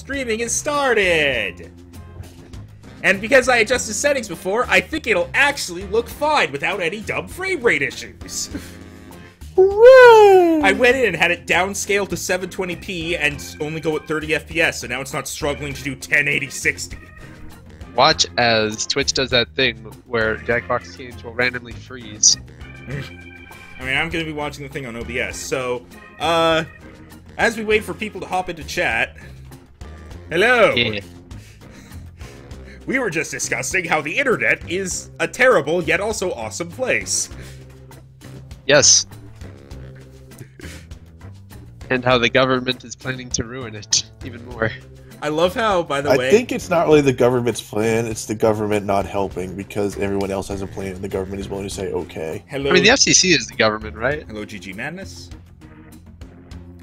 Streaming is started! And because I adjusted settings before, I think it'll actually look fine without any dumb frame rate issues. Hooray! I went in and had it downscaled to 720p and only go at 30 FPS, so now it's not struggling to do 1080-60. Watch as Twitch does that thing where Jackbox games will randomly freeze. I mean, I'm gonna be watching the thing on OBS, so, as we wait for people to hop into chat... Hello! Yeah. We were just discussing how the internet is a terrible, yet also awesome place. Yes. And how the government is planning to ruin it even more. I love how, by the way... I think it's not really the government's plan, it's the government not helping because everyone else has a plan and the government is willing to say, okay. Hello. I mean, the FCC is the government, right? Hello, GG Madness.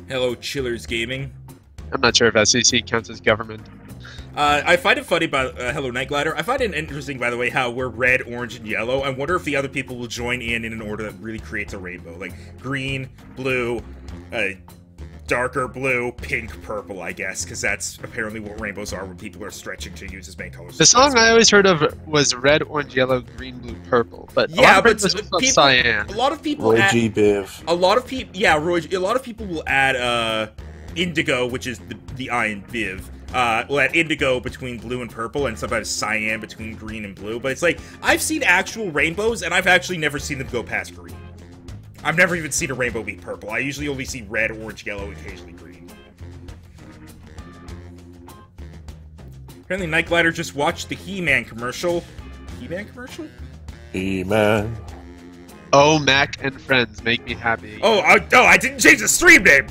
Hello, Chillers Gaming. I'm not sure if FCC counts as government. I find it funny about Hello Night Glider. I find it interesting, by the way, how we're red, orange, and yellow. I wonder if the other people will join in an order that really creates a rainbow. Like green, blue, darker blue, pink, purple, I guess, because that's apparently what rainbows are when people are stretching to use as main colors. The song I always heard of was red, orange, yellow, green, blue, purple. But yeah, but cyan. A lot of people Roy add, G. Biv. A lot of people, yeah, Roy, a lot of people will add indigo, which is the I in Viv. We'll add indigo between blue and purple, and sometimes cyan between green and blue. But it's like, I've seen actual rainbows, and I've actually never seen them go past green. I've never even seen a rainbow be purple. I usually only see red, orange, yellow, occasionally green. Apparently Night Glider just watched the He-Man commercial. He-Man commercial? He-Man. Oh, Mac and Friends make me happy. Oh, I didn't change the stream name!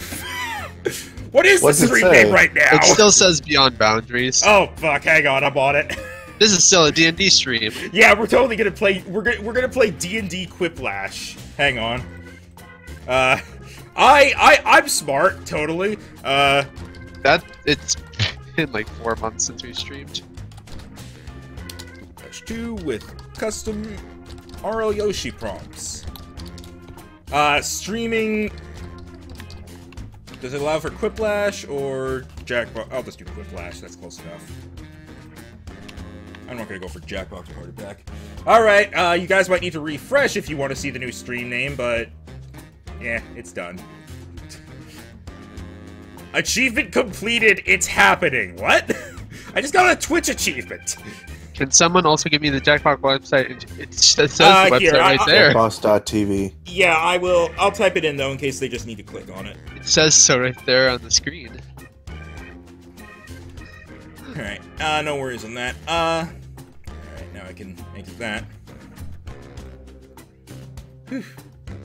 What's the stream name right now? It still says Beyond Boundaries. Oh, fuck, hang on, I'm on it. This is still a D&D stream. Yeah, we're totally gonna play, we're gonna play D&D Quiplash. Hang on. I'm smart, totally. It's been like 4 months since we streamed. Quiplash 2 with custom RL Yoshi prompts. Streaming... Does it allow for Quiplash or Jackbox? I'll just do Quiplash, that's close enough. I'm not gonna go for Jackbox Party Pack. Alright, you guys might need to refresh if you want to see the new stream name, but... yeah, it's done. Achievement completed, it's happening. What? I just got a Twitch achievement. Can someone also give me the Jackbox website? It says the website here, right there. Jackbox.tv. Yeah, I will. I'll type it in, though, in case they just need to click on it. It says so right there on the screen. Alright, no worries on that. Alright, now I can exit that. Whew.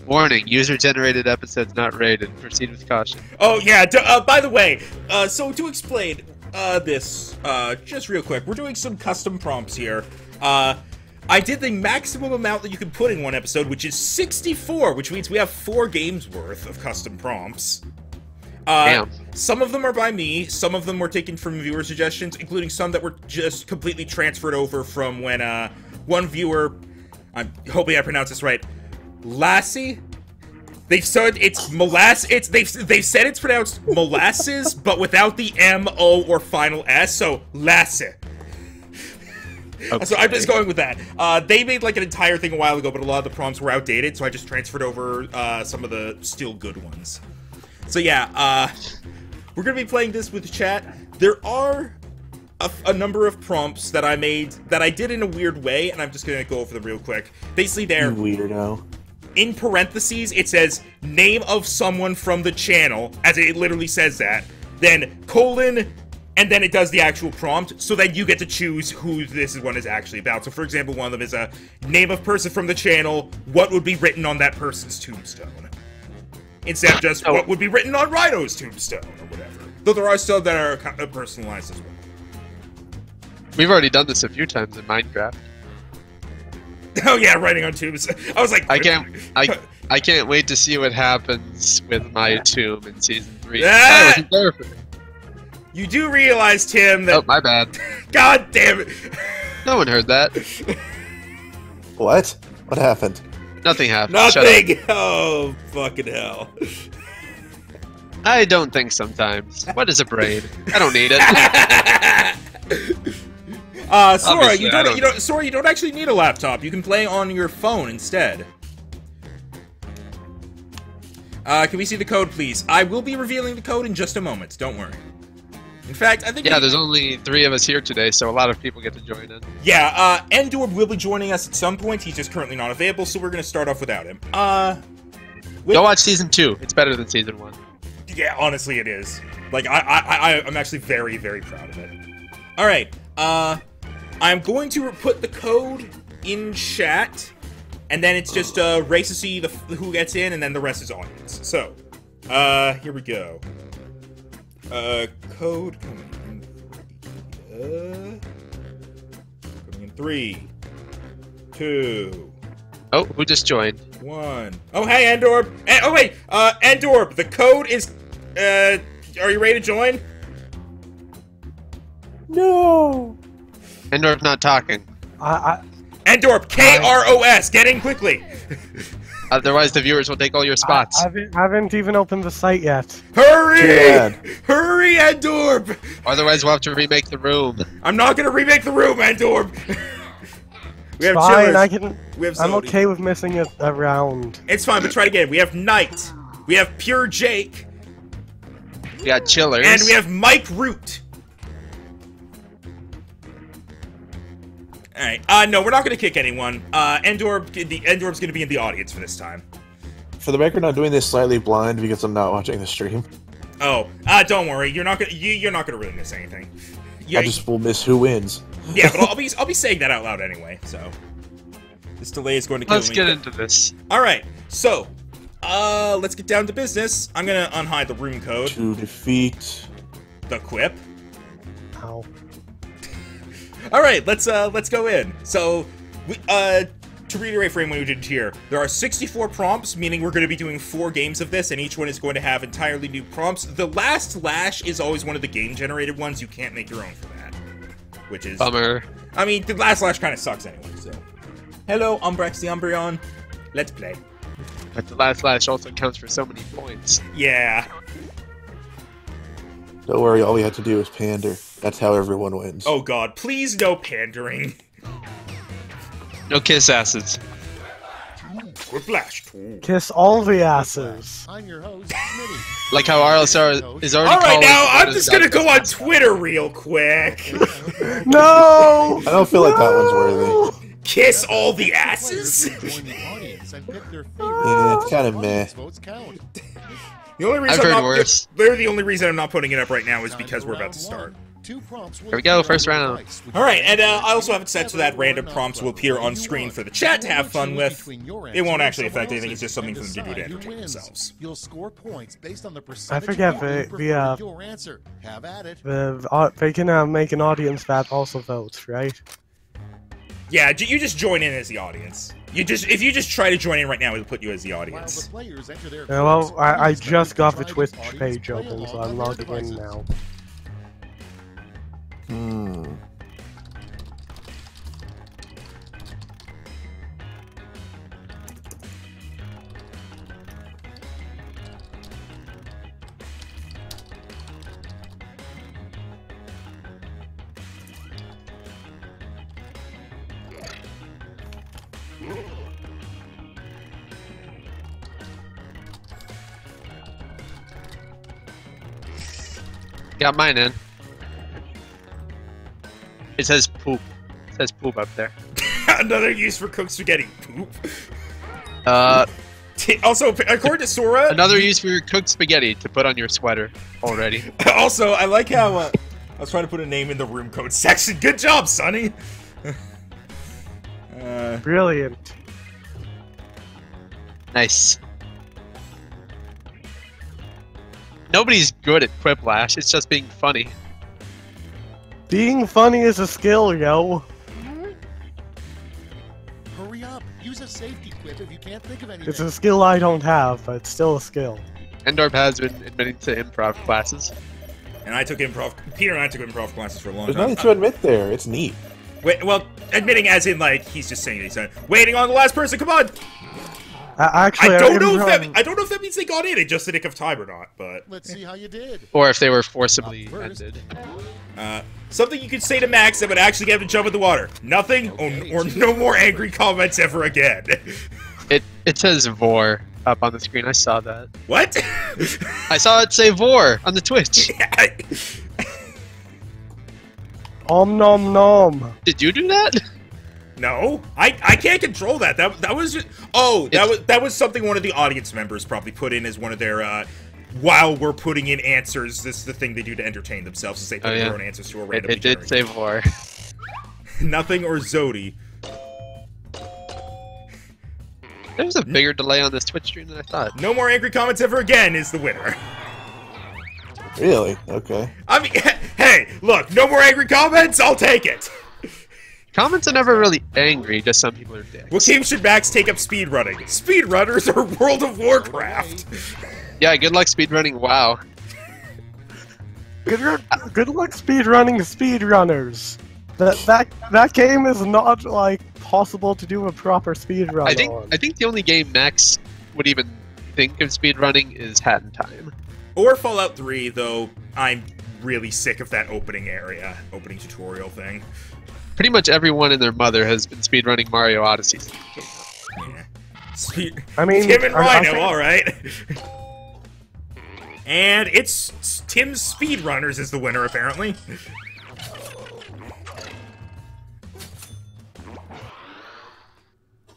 Warning, user-generated episodes not rated. Proceed with caution. Oh, yeah, by the way, so to explain this, just real quick, we're doing some custom prompts here. I did the maximum amount that you can put in one episode, which is 64, which means we have 4 games worth of custom prompts. Damn. Some of them are by me, some of them were taken from viewer suggestions, including some that were just completely transferred over from when, one viewer, I'm hoping I pronounce this right, Lassie? They've said it's they've said it's pronounced molasses, but without the M-O or final S, so Lassie. Okay. So I'm just going with that. They made like an entire thing a while ago, but a lot of the prompts were outdated, so I just transferred over some of the still good ones. So yeah, we're gonna be playing this with chat. There are a number of prompts that I made that I did in a weird way, and I'm just gonna go over them real quick. Basically, they're weirdo. In parentheses, it says name of someone from the channel, as it literally says that. Then colon, and then it does the actual prompt, so that you get to choose who this one is actually about. So, for example, one of them is a name of person from the channel. What would be written on that person's tombstone? Instead of just what would be written on Rhino's tombstone or whatever. Though there are some that are kind of personalized as well. We've already done this a few times in Minecraft. Oh yeah, writing on tombs. I was like, I can't wait to see what happens with my tomb in season 3. Ah! I wasn't there for it. You do realize, Tim, that... Oh, my bad. God damn it! No one heard that. What? What happened? Nothing happened. Nothing! Oh, fucking hell. I don't think sometimes. What is a brain? I don't need it. Sora, Obviously, Sora, you don't actually need a laptop. You can play on your phone instead. Can we see the code, please? I will be revealing the code in just a moment. Don't worry. In fact, I think... Yeah, there's only 3 of us here today, so a lot of people get to join in. Yeah, Endorb will be joining us at some point. He's just currently not available, so we're going to start off without him. Go watch Season 2. It's better than Season 1. Yeah, honestly, it is. Like, I'm actually very, very proud of it. Alright, I'm going to put the code in chat, and then it's just a race to see who gets in, and then the rest is audience. So, here we go. Code coming in 3, 2. Oh, who just joined? 1. Oh, hey, Endorb. Oh, wait, Endorb, the code is, are you ready to join? No. Endorb not talking. Endorb, KROS, get in quickly. Otherwise, the viewers will take all your spots. I haven't even opened the site yet. Hurry! Dad. Hurry, Endorb! Otherwise, we'll have to remake the room. I'm not gonna remake the room, Endorb! We have Fine, chillers. I can. We have I'm Zodi. okay with missing it around. It's fine, but try it again. We have Knight. We have Pure Jake. We got chillers. And we have Mike Root. Alright, no, we're not gonna kick anyone. Endorb's gonna be in the audience for this time. For the record, I'm doing this slightly blind because I'm not watching the stream. Oh, don't worry. You're not gonna really miss anything. I just will miss who wins. Yeah, but I'll be saying that out loud anyway. So this delay is going to kill me. Let's get into this. All right, so let's get down to business. I'm gonna unhide the room code. To defeat The Quip. Ow. All right, let's go in. So we to reiterate for anyone who didn't hear, there are 64 prompts, meaning we're going to be doing 4 games of this, and each one is going to have entirely new prompts. The last Lash is always one of the game-generated ones. You can't make your own for that, which is... Bummer. I mean, the last Lash kind of sucks anyway, so... Hello, Umbrex the Umbreon. Let's play. But the last Lash also counts for so many points. Yeah. Don't worry, all we have to do is pander. That's how everyone wins. Oh god, please no pandering. No kiss asses. Quiplash. Kiss all the asses. I'm your host, Smitty. Like how RLSR is already Alright, calling now I'm Twitter just gonna go on Douglas. Twitter real quick. No! I don't feel like that one's worthy. Kiss all the asses? Join the audience and pick their Yeah, it's kind of meh. votes count. The only reason I've heard I'm not, worse. literally the only reason I'm not putting it up right now is because we're about to start. Two prompts will Here we go, appear first on your round. device, which Alright, you and can I also have it choose set so that whether or random not prompts will to appear vote on you screen want. for the chat to have You'll fun choose with. between your It won't answer actually and someone affect anything, it's else's just something and for them to do to decide who entertain wins. themselves. You'll score points based on the percentage forget of people who the, prefer your answer. Have at it. They can make an audience that also votes, right? Yeah, you just join in as the audience. If you just try to join in right now, it'll put you as the While the audience. players enter their Yeah, well, votes, I please just got the try Twitch this audience page play open, so along I'm on their logging in devices. now. Got mine in. It says poop. It says poop up there. Another use for cooked spaghetti. Poop. Also, according to Sora, Another use for your cooked spaghetti to put on your sweater already. also, I like how I was trying to put a name in the room code section. Good job, Sonny. Brilliant. Nice. Nobody's good at Quiplash, it's just being funny. Being funny is a skill, yo. Hurry up. Use a safety quip if you can't think of anything. It's a skill I don't have, but it's still a skill. Endorb has been admitting to improv classes. And I took improv. Peter and I took improv classes for a long There's time. nothing to admit there. It's neat. Wait, well, admitting as in like he's just saying he's waiting on the last person. Come on. Actually, I don't know if that means they got in just a nick of time or not, but Let's see how you did. Or if they were forcibly Up first. ended. something you could say to Max that would actually get him to jump in the water. Nothing or no more angry comments ever again. It says Vor up on the screen. I saw that. What? I saw it say Vor on the Twitch. Om nom nom. Did you do that? No, I can't control that. That was just, that was something one of the audience members probably put in as one of their while we're putting in answers. This is the thing they do to entertain themselves, is they put their own answers to a random. It did say Vor. Nothing or Zodi. There's a bigger delay on this Twitch stream than I thought. No more angry comments ever again is the winner. Really? Okay. I mean, hey, look, no more angry comments. I'll take it. Comments are never really angry, just some people are dicks. What game should Max take up speedrunning? Speedrunners or World of Warcraft? Yeah, good luck speedrunning WoW. Good luck speedrunning speedrunners. That game is not like possible to do a proper speedrun on. I think the only game Max would even think of speedrunning is Hat in Time. Or Fallout 3, though I'm really sick of that opening tutorial thing. Pretty much everyone and their mother has been speedrunning Mario Odyssey since it came out. Yeah. I mean, Tim and I Rhino, think- alright. And it's Tim's Speedrunners is the winner, apparently.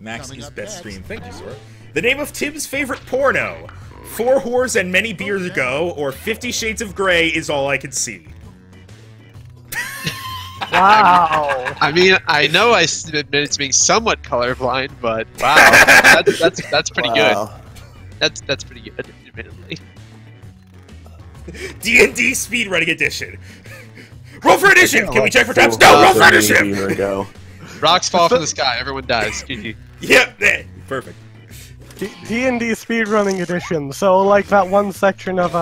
Max's Coming up best next. stream. Thank you, sir. The name of Tim's favorite porno. 4 whores and many beers ago, or 50 Shades of Grey is all I can see. Wow. I mean, I know I admit to being somewhat colorblind, but wow, that's pretty Wow. good. That's pretty good, admittedly. D&D Speedrunning Edition. Roll for initiative! Can we check for tabs? Full No, roll house for of initiative! Here we go. Rocks fall from the sky, everyone dies. GG. Yep, perfect. D&D speedrunning edition. So like that one section of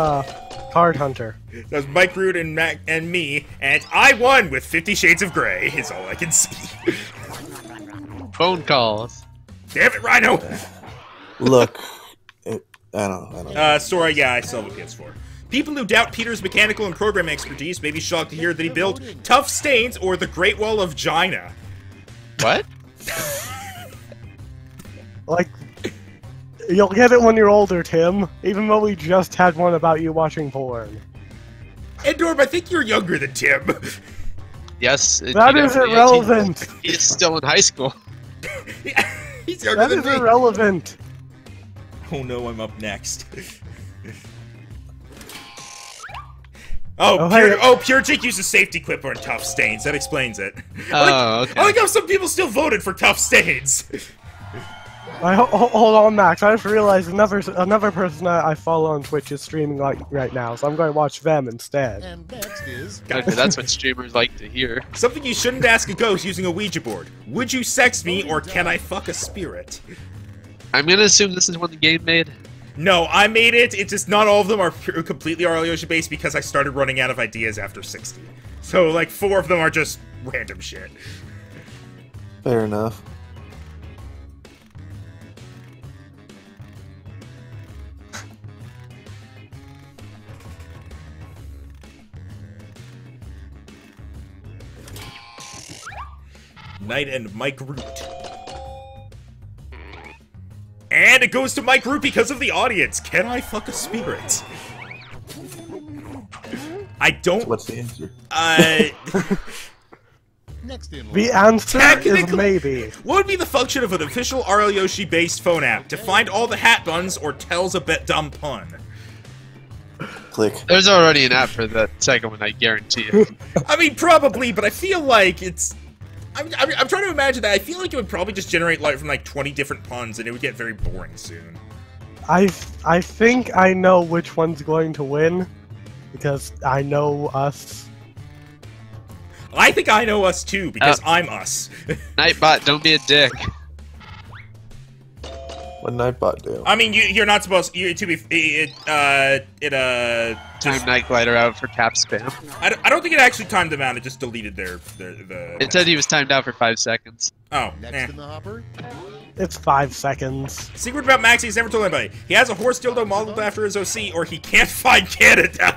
Card Hunter. That was Mike Root and Mac and me, and I won with 50 Shades of Grey, is all I can see. Phone calls. Damn it, Rhino! Look, I don't know. Sora, yeah, I still have a PS4. People who doubt Peter's mechanical and programming expertise may be shocked to hear that he built Tough Stains or the Great Wall of China. What? Like, you'll get it when you're older, Tim. Even though we just had one about you watching porn. Endorb, I think you're younger than Tim. Yes. That is irrelevant. He's still in high school. He's younger That than is me. irrelevant. Oh no, I'm up next. Oh, Pure Jake uses safety quip on Tough Stains. That explains it. Okay. I like how some people still voted for Tough Stains. Hold on, Max. I just realized another person I follow on Twitch is streaming right now, so I'm going to watch them instead. And next is Okay, that's what streamers like to hear. Something you shouldn't ask a ghost using a Ouija board. Would you sex me or can I fuck a spirit? I'm gonna assume this is one the game made. No, I made it. It's just not all of them are completely Aureliosia based because I started running out of ideas after 60. So like 4 of them are just random shit. Fair enough. Knight and Mike Root. And it goes to Mike Root because of the audience. Can I fuck a spirit? I don't. What's the answer? next in line. The answer is Technically- maybe. What would be the function of an official Aurelioshi-based phone app? To find all the hat buns or tells a bit dumb pun? Click. There's already an app for that second one, I guarantee you. I mean, probably, but I feel like it's... I'm trying to imagine that. I feel like it would probably just generate like from like 20 different puns, and it would get very boring soon. I think I know which one's going to win, because I know us. I think I know us too, because I'm us. Nightbot, don't be a dick. What Nightbot do? I mean, you're not supposed to be. Time Night Glider out for tap spam. I don't think it actually timed them out. It just deleted the. It said he was timed out for 5 seconds. Oh, Next eh. in the hopper. It's 5 seconds. Secret about Max he's never told anybody. He has a horse dildo modeled after his OC, or he can't find Canada.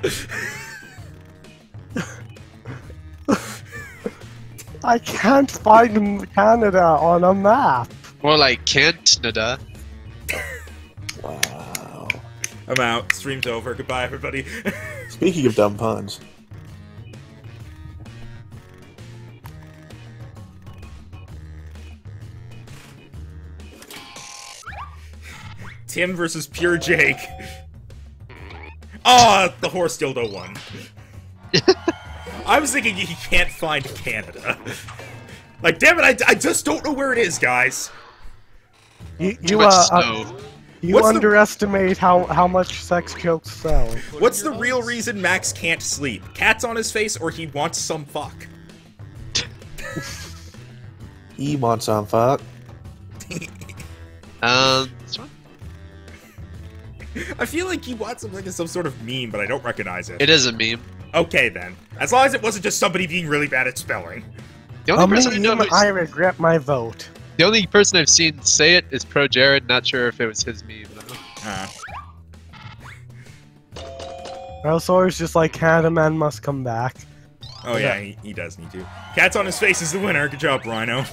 I can't find Canada on a map. More like Canada. Wow. I'm out. Stream's over. Goodbye, everybody. Speaking of dumb puns. Tim versus Pure Jake. Oh, the horse dildo won. I was thinking he can't find Canada. Like, damn it, I just don't know where it is, guys. Too much snow. You underestimate how much sex jokes sell. What's the real reason Max can't sleep? Cat's on his face, or he wants some fuck? He wants some fuck. This one? I feel like he wants something in some sort of meme, but I don't recognize it. It is a meme. Okay, then. As long as it wasn't just somebody being really bad at spelling. The only person I know I regret my vote. The only person I've seen say it is Pro Jared. Not sure if it was his meme. Ralsaur's just like, Canada man must come back. Oh yeah, he does need to. Cat's on his face is the winner. Good job, Rhino.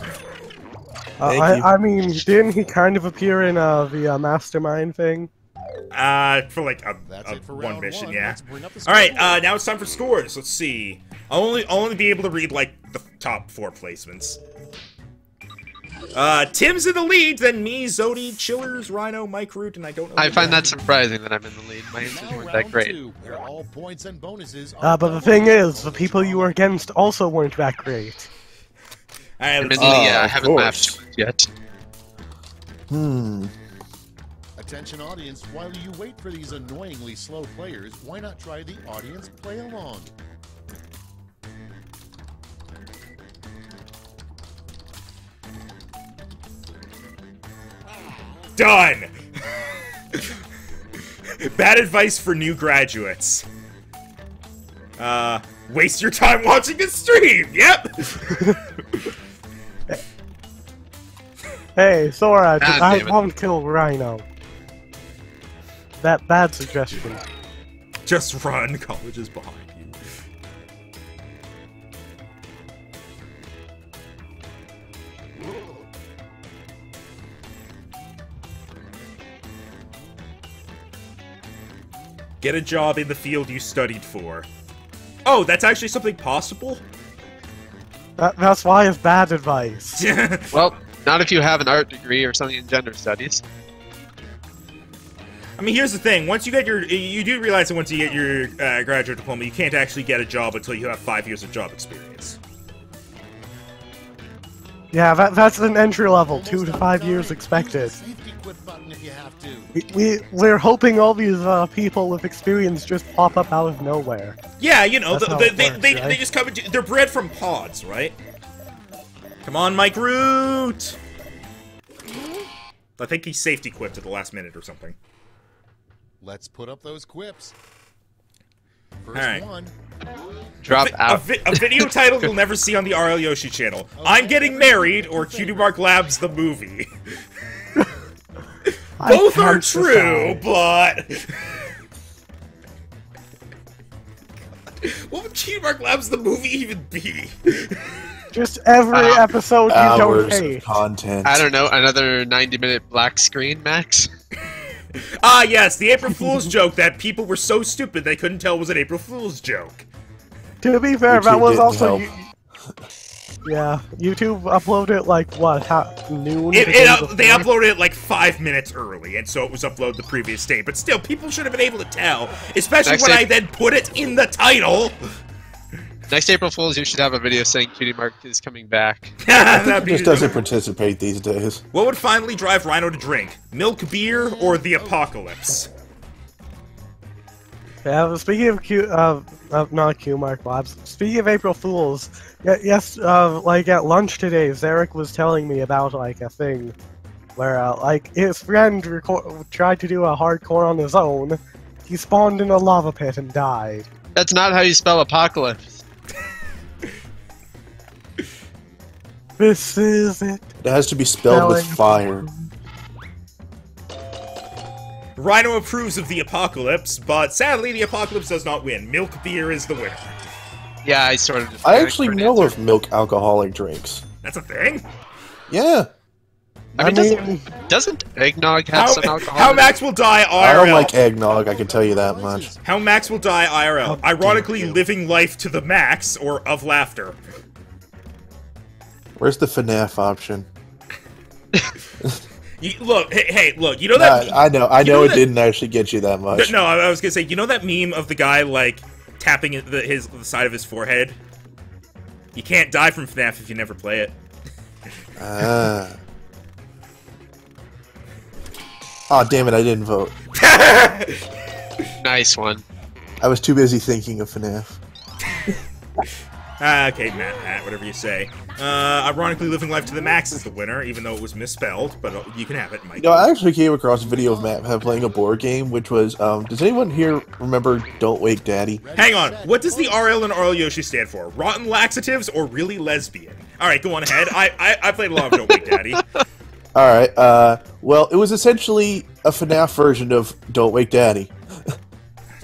I mean, didn't he kind of appear in the Mastermind thing? For like a one mission, yeah. Alright, now it's time for scores. Let's see. I'll only be able to read, like, the top 4 placements. Tim's in the lead, then me, Zodi, Chillers, Rhino, Mike Root, and I don't know. I find that surprising that I'm in the lead. My answers weren't that great. All points and bonuses But the thing is, the people you were against also weren't that great. Alright, let's Admittedly, I of haven't course. laughed yet. Attention audience, while you wait for these annoyingly slow players, why not try the audience play along? Done! Bad advice for new graduates. Waste your time watching a stream! Yep! Hey, Sora, I damn it. won't kill Rhino. That bad suggestion. Just run, college is behind you. Get a job in the field you studied for. Oh, that's actually something possible? That's why it's bad advice. Well, not if you have an art degree or something in gender studies. I mean, here's the thing. Once you get your... You do realize that once you get your graduate diploma, you can't actually get a job until you have 5 years of job experience. Yeah, that's an entry level, 2 to 5 years expected. Safety quit button if you have to. We're hoping all these people with experience just pop up out of nowhere. Yeah, you know, That's how it works, they right? just come into... They're bred from pods, right? Come on, Mike Root! I think he's safety quipped at the last minute or something. Let's put up those quips. First Alright. one. Drop out. A video title you'll never see on the RL Yoshi channel. I'm Getting Married, or Cutie Mark Labs the movie. Both are can't true, decide. but... What would Cutie Mark Labs the movie even be? Just every episode you don't Hours hate. of content. I don't know, another 90-minute black screen, Max? Ah, yes, the April Fool's joke that people were so stupid they couldn't tell was an April Fool's joke. To be fair, YouTube that was didn't also... help. Yeah, YouTube uploaded like, what, noon? They the day before? uploaded it like 5 minutes early, and so it was uploaded the previous day. But still, people should have been able to tell, especially Next when day- I then put it in the title. Next April Fool's, you should have a video saying Cutie Mark is coming back. That'd be- Just doesn't participate these days. What would finally drive Rhino to drink? Milk, beer, or the apocalypse? Yeah, speaking of not Q-Mark Labs, speaking of April Fools, yes, like at lunch today, Zarek was telling me about like a thing where like his friend tried to do a hardcore on his own. He spawned in a lava pit and died. That's not how you spell apocalypse. This is it. It has to be spelled with fire. Rhino approves of the apocalypse, but sadly the apocalypse does not win. Milk beer is the winner. Yeah, I sort of just I panicked actually for an know answer. of milk alcoholic drinks. That's a thing? Yeah. I mean, doesn't eggnog have some alcohol? How in it? Max will die IRL. I don't like eggnog, I can tell you that much. How Max will die IRL. How Ironically, dare you. living life to the max, or of laughter. Where's the FNAF option? Look, hey, look, you know that... I know know it that- didn't actually get you that much. No, I was gonna say, you know that meme of the guy, like, tapping the side of his forehead? You can't die from FNAF if you never play it. Ah. Aw, damn it, I didn't vote. Nice one. I was too busy thinking of FNAF. Okay, Matt, whatever you say. Ironically, living life to the max is the winner, even though it was misspelled, but you can have it, Mike. You know, I actually came across a video of Matt playing a board game, which was, does anyone here remember Don't Wake Daddy? Hang on, what does the RL and RL Yoshi stand for? Rotten laxatives or really lesbian? Alright, go on ahead. I played a lot of Don't Wake Daddy. Alright, well, it was essentially a FNAF version of Don't Wake Daddy.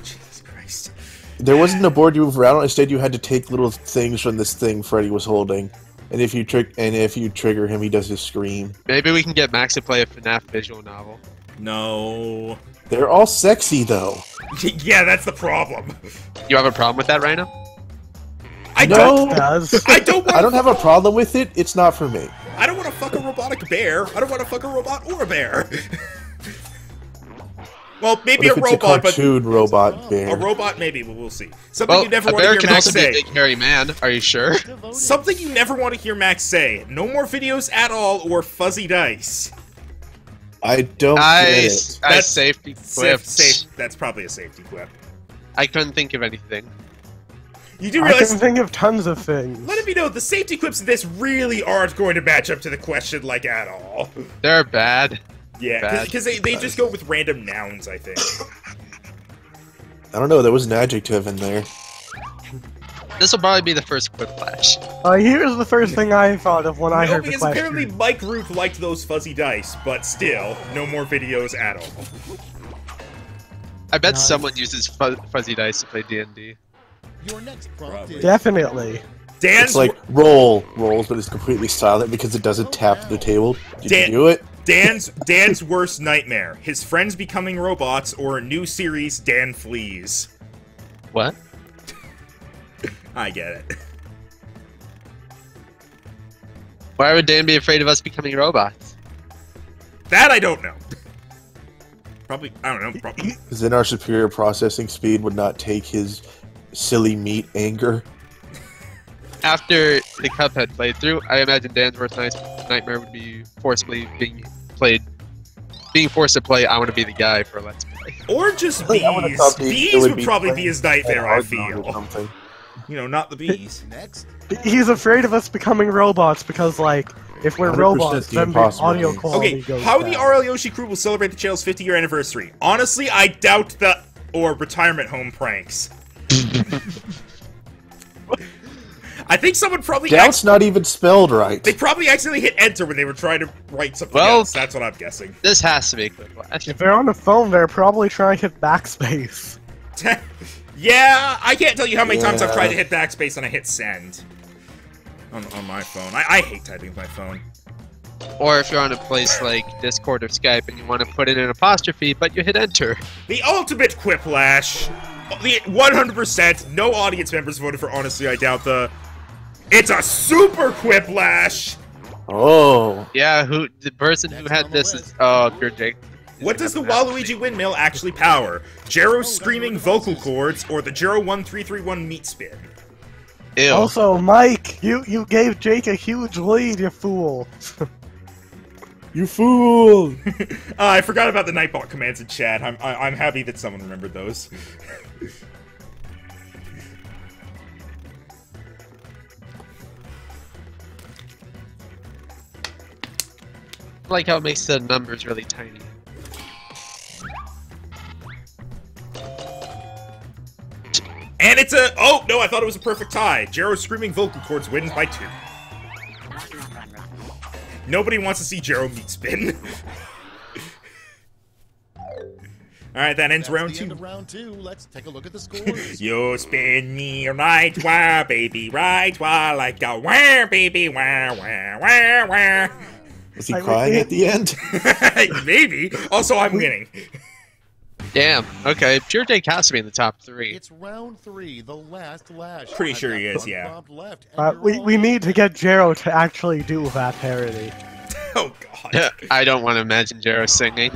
Jesus Christ. There wasn't a board you move around on, instead you had to take little things from this thing Freddy was holding. And if you trigger him, he does his scream. Maybe we can get Max to play a FNAF visual novel. No. They're all sexy, though. Yeah, that's the problem. You have a problem with that, Rhino? I No. don't... Does. I don't want I don't have a problem with it, it's not for me. I don't want to fuck a robotic bear. I don't want to fuck a robot or a bear. Well, maybe What a if it's robot, a cartoon robot bear? a robot maybe, but we'll see. Something Well, you never a want to bear hear can Max also be a say. big hairy man. Are you sure? Something you never want to hear Max say. No more videos at all or fuzzy dice. I don't get Nice. it. Nice That's- safety quip. Safe. That's probably a safety quip. I couldn't think of anything. You do I realize... can think of tons of things. Let it be known, the safety quips of this really aren't going to match up to the question, like, at all. They're bad. Yeah, Bad. because they just go with random nouns, I think. I don't know, there was an adjective in there. This will probably be the first Quiplash. Here's the first thing I thought of when I No, heard the because question. apparently Mike Root liked those fuzzy dice, but still, no more videos at all. I bet Nice. someone uses fuzzy dice to play D&D. Your next prompt Probably. is Definitely. Dan's It's like rolls, but it's completely silent because it doesn't tap the table. Did Dan- you do it? Dan's worst nightmare: his friends becoming robots, or a new series, Dan Flees. What? I get it. Why would Dan be afraid of us becoming robots? That I don't know. Probably, I don't know. Probably. Because then our superior processing speed would not take his silly meat anger. After the Cuphead playthrough, I imagine Dan's worst nightmare would be forcibly being forced to play I Want to Be the Guy for a Let's Play. Or just I wanna bees. thought it Bees would be probably be playing his nightmare, I or feel. something. You know, not the bees. next. He's afraid of us becoming robots because, like, if we're 100% robots, the then the impossible audio case. quality Okay, goes how down. the RL Yoshi crew will celebrate the channel's 50-year anniversary? Honestly, I doubt the... Or retirement home pranks. I think someone probably... Doubt's not even spelled right. They probably accidentally hit enter when they were trying to write something Well- else. That's what I'm guessing. This has to be a Quiplash. If they're on the phone, they're probably trying to hit backspace. Yeah, I can't tell you how many times I've Yeah. tried to hit backspace and I hit send. On my phone. I hate typing with my phone. Or if you're on a place like Discord or Skype and you want to put in an apostrophe, but you hit enter. The ultimate Quiplash. The 100%. No audience members voted for Honestly, I doubt the... It's a super Quiplash! Oh. Yeah, the person who had this is pure Jake. What does the Waluigi windmill actually power? Jero's screaming vocal cords or the Jero 1331 meat spin? Ew. Also, Mike, you gave Jake a huge lead, you fool. You fool! I forgot about the Nightbot commands in chat. I'm happy that someone remembered those. I like how it makes the numbers really tiny. And it's a... Oh, no, I thought it was a perfect tie. Jero's screaming vocal cords wins by 2. Nobody wants to see Jero meat spin. Alright, that ends That's round the end 2. of round 2. Let's take a look at the scores. You spin me right, wah, baby, right, wah, like a wah, baby, wah, wah, wah, wah. Was he crying at the end? Maybe. Also, I'm winning. Damn. Okay, Pure Jake has to be in the top 3. It's round 3, the last Lash. Pretty I've sure got he is, one yeah. prompt left, and you're We all need to get Jero to actually do that parody. Oh, God. I don't want to imagine Jero singing.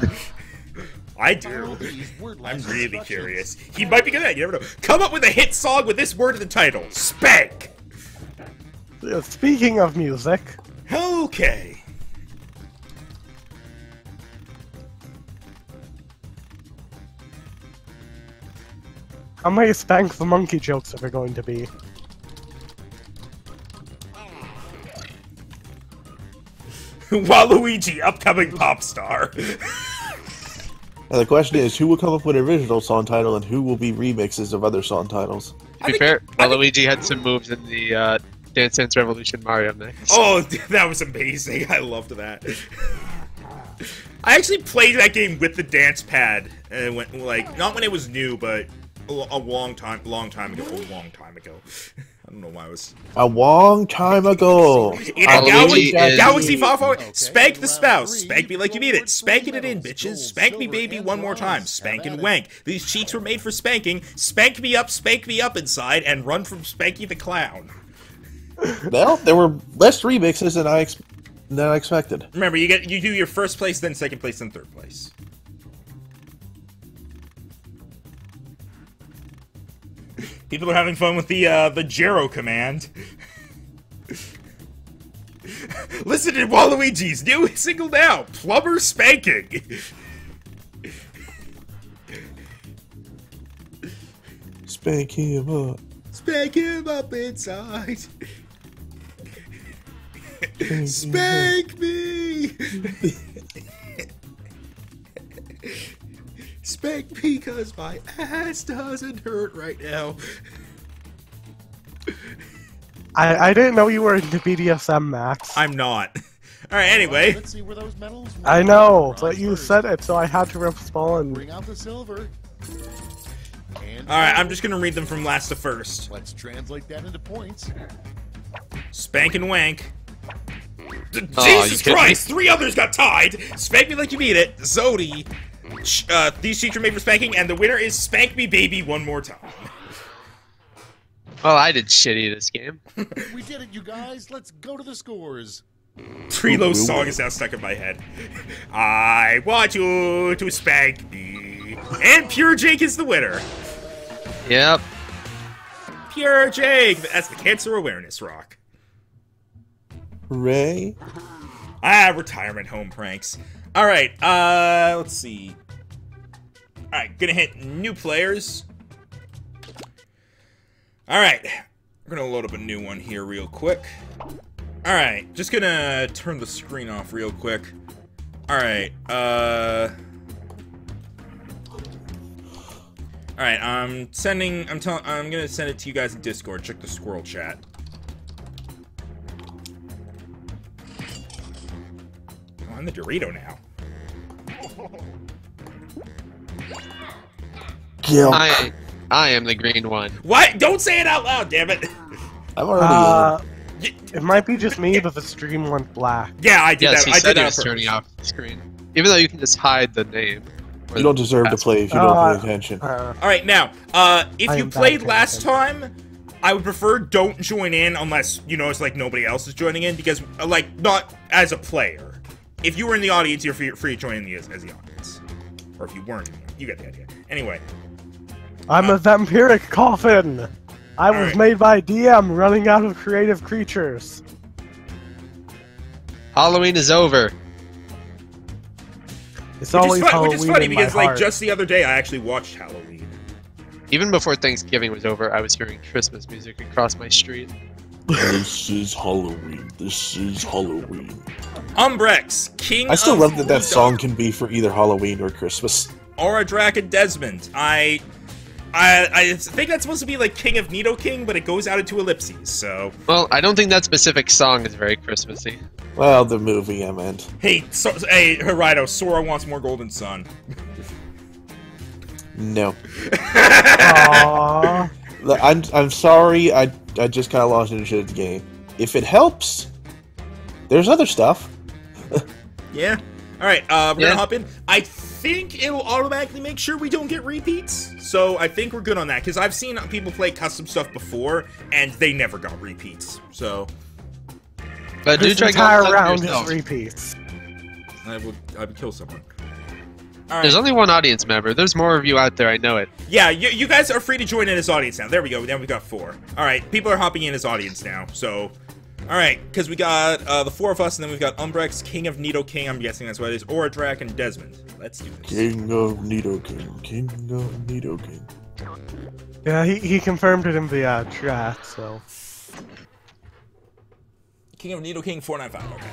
I Follow do. these wordless I'm really instructions. curious. He might be good at it. You never know. Come up with a hit song with this word in the title. Spank. Speaking of music, Okay. how many Spank the Monkey jokes are there going to be? Waluigi, upcoming pop star. Now the question is, who will come up with an original song title, and who will be remixes of other song titles? To be fair, Luigi had some moves in the Dance Dance Revolution Mario mix. Oh, that was amazing. I loved that. I actually played that game with the dance pad, and went like not when it was new, but a long time ago. I don't know why I was. A long time ago. In a Luigi is- Galaxy Far Okay, Spank the round spouse. 3, Spank me like you need it. Spanking it in, medals, bitches. gold, Spank me, silver, baby, and one more time. bronze. Spank Have and at it. wank. These cheeks were made for spanking. Spank me up inside, and run from Spanky the Clown. Well, there were less remixes than I expected. Remember, you do your first place, then second place, then third place. People are having fun with the Jero command. Listen to Waluigi's new single now, Plumber Spanking. Spank him up. Spank him up inside. Spank me. Spank me because my ass doesn't hurt right now. I didn't know you were into BDSM, Max. I'm not. Alright, anyway. Let's see where those medals went. I know, Bronze but you first. said it, so I had to respond. Bring out the silver. And Alright, I'm just gonna read them from last to first. let's translate that into points. Spank and wank. Oh, Jesus you kidding me? Christ! 3 others got tied! Spank me like you need it. Zodi. These sheets are made for spanking, and the winner is Spank Me Baby one more time. Well, I did shitty this game. We did it, you guys. Let's go to the scores. Trilo's song is now stuck in my head. I want you to spank me. And Pure Jake is the winner. Yep. Pure Jake! That's the cancer awareness rock. Ray? Retirement home pranks. Alright, let's see. Alright, gonna hit new players. Alright, we're gonna load up a new one here real quick. Alright, just gonna turn the screen off real quick. Alright, Alright, I'm gonna send it to you guys in Discord. Check the squirrel chat. Oh, I'm the Dorito now. Gil. I am the green one. What? Don't say it out loud, damn it! I'm already It might be just me, but the stream went black. Yeah, I did Yes, that. he I said did he that was on turning purpose. off the screen. Even though you can just hide the name. or You don't the deserve to password. play if you don't pay attention. All right, now, if I you am played bad last content. time, I would prefer don't join in unless you notice like nobody else is joining in because like not as a player. If you were in the audience, you're free to join in as the audience, or if you weren't, you get the idea. Anyway, I'm a vampiric coffin! I was Alright. made by DM running out of creative creatures. Halloween is over. It's which always is Halloween funny in because my like heart. just the other day I actually watched Halloween. Even before Thanksgiving was over, I was hearing Christmas music across my street. This is Halloween. This is Halloween. Umbrex, King. I still of love that that Udon, song can be for either Halloween or Christmas. Aura Drac and Desmond. I think that's supposed to be like King of Nidoking, but it goes out into ellipses. So Well, I don't think that specific song is very Christmassy. Well, the movie, I meant. Hey, Rhino, Sora wants more Golden Sun. No. Aww. I'm sorry, I just kind of lost interest in the game. If it helps, there's other stuff. Yeah. Alright, we're gonna hop in. I think it'll automatically make sure we don't get repeats. So I think we're good on that, because I've seen people play custom stuff before, and they never got repeats. So... But do This try entire going round yourself. is repeats. I would kill someone. There's only one audience member. There's more of you out there, I know it. Yeah, you guys are free to join in as audience now. There we go. Now we've got 4. Alright, people are hopping in as audience now, so... Alright, because we got the 4 of us, and then we've got Umbrex, King of Nidoking, I'm guessing that's what it is, Oradrak, and Desmond. Let's do this. King of Nidoking. King of Nidoking. Yeah, he confirmed it in the chat, so... King of Nidoking 495, okay.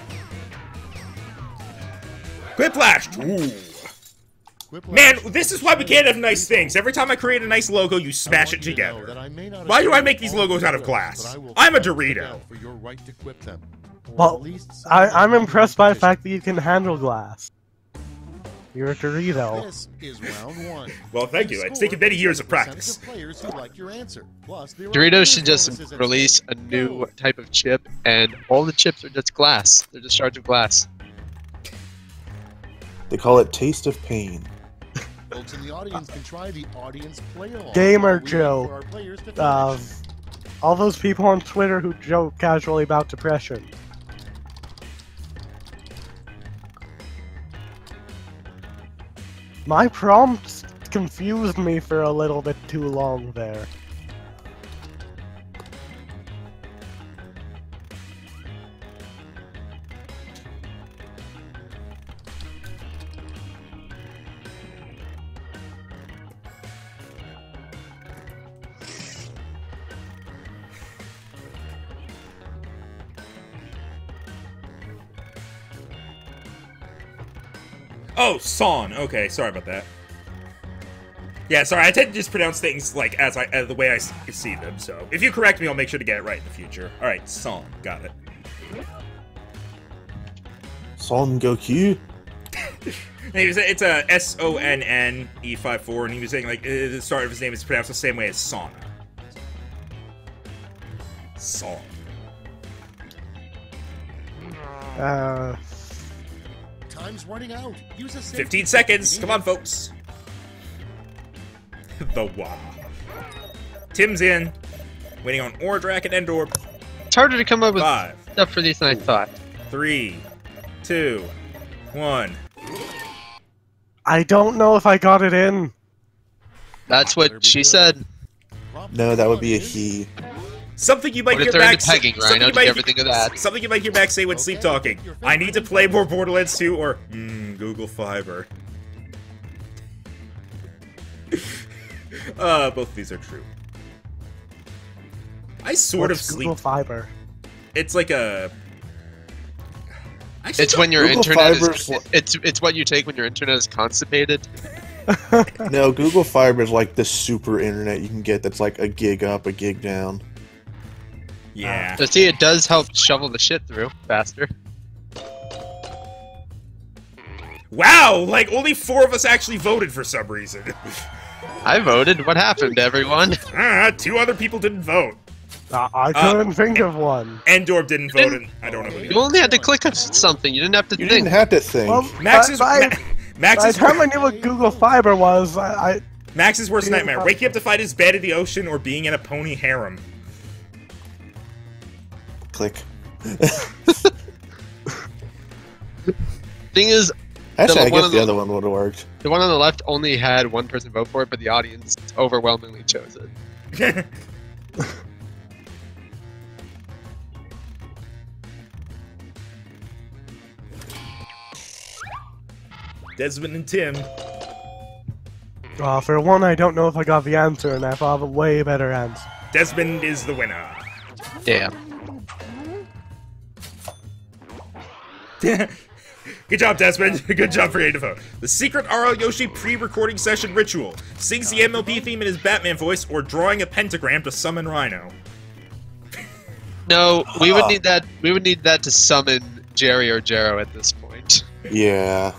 Quiplash! Ooh. Quiplash Man, this is why we can't have nice things. Every time I create a nice logo, you smash it together. Why do I make these logos out of glass? I'm a Dorito. For your right to quip them. Or Well, at least I'm impressed by the fact that you can handle glass. You're a Dorito. This is round 1. Well, thank you. It's taken many years of practice. Players who like your answer. Plus, there are Doritos should bonus just bonuses at release stake. a new type of chip, and all the chips are just glass. They're just shards of glass. They call it Taste of Pain. Folks in the audience can try the audience play along. Gamer We wait Joe. for our players to finish. All those people on Twitter who joke casually about depression. My prompts confused me for a little bit too long there. Oh, Son. Okay, sorry about that. Yeah, sorry, I tend to just pronounce things like as the way I see them, so if you correct me, I'll make sure to get it right in the future. Alright, Son. Got it. Son Goku? It's a SONNE54, and he was saying, like, the start of his name is pronounced the same way as Sauna. Son. Time's running out. Use a 15 seconds. Come on, folks. The Wah. Tim's in. Waiting on Oradrak and Endorb. It's harder to come up with 5, stuff for these than I thought. 3, 2, 1. I don't know if I got it in. That's what she said. No, that would be a he. Something you might What if hear they're back. into pegging, Rhino? Did you ever think of that? Something you might hear back say when sleep talking. I need to play more Borderlands 2 or Google Fiber. Both of these are true. I sort of What's sleep. Google Fiber. It's like a. Actually, It's when your Google internet Fiber's is. It's what you take when your internet is constipated. No, Google Fiber is like the super internet you can get that's like a gig up, a gig down. Yeah. So see, it does help shovel the shit through faster. Wow, like only 4 of us actually voted for some reason. I voted. What happened, everyone? 2 other people didn't vote. I couldn't think of one. Endorb didn't vote, and I don't know who did. You only had to click on something. You didn't have to You think. didn't have to think. Well, Max's by Max's the time I knew what Google Fiber was, Max's worst Google nightmare: Fiber. waking up to find his bed in the ocean or being in a pony harem. Click. Thing is, Actually, I one guess on the the- other one would have worked. the one on the left only had one person vote for it, but the audience overwhelmingly chose it. Desmond and Tim. for one, I don't know if I got the answer, and I thought of a way better answer. Desmond is the winner. Damn. Good job, Desmond. Good job for getting to vote. The secret RL Yoshi pre-recording session ritual. Sings the MLP theme in his Batman voice or drawing a pentagram to summon Rhino. No, we would need that. We would need that to summon Jerry or Jero at this point. Yeah.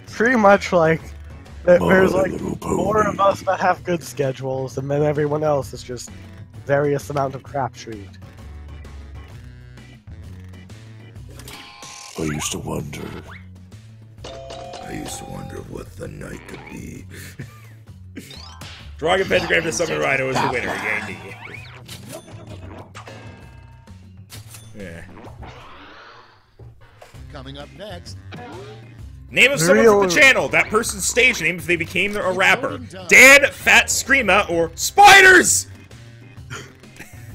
Pretty much like there's like Little 4 pony. of us that have good schedules, and then everyone else is just various amount of crapshoot. I used to wonder. what the night could be. Drawing a pentagram to summon Rhino is the winner. Yay, yeah. Coming up next, Name of someone from the channel. That person's stage name if they became a rapper. Dan, Fat Screama, or Spiders!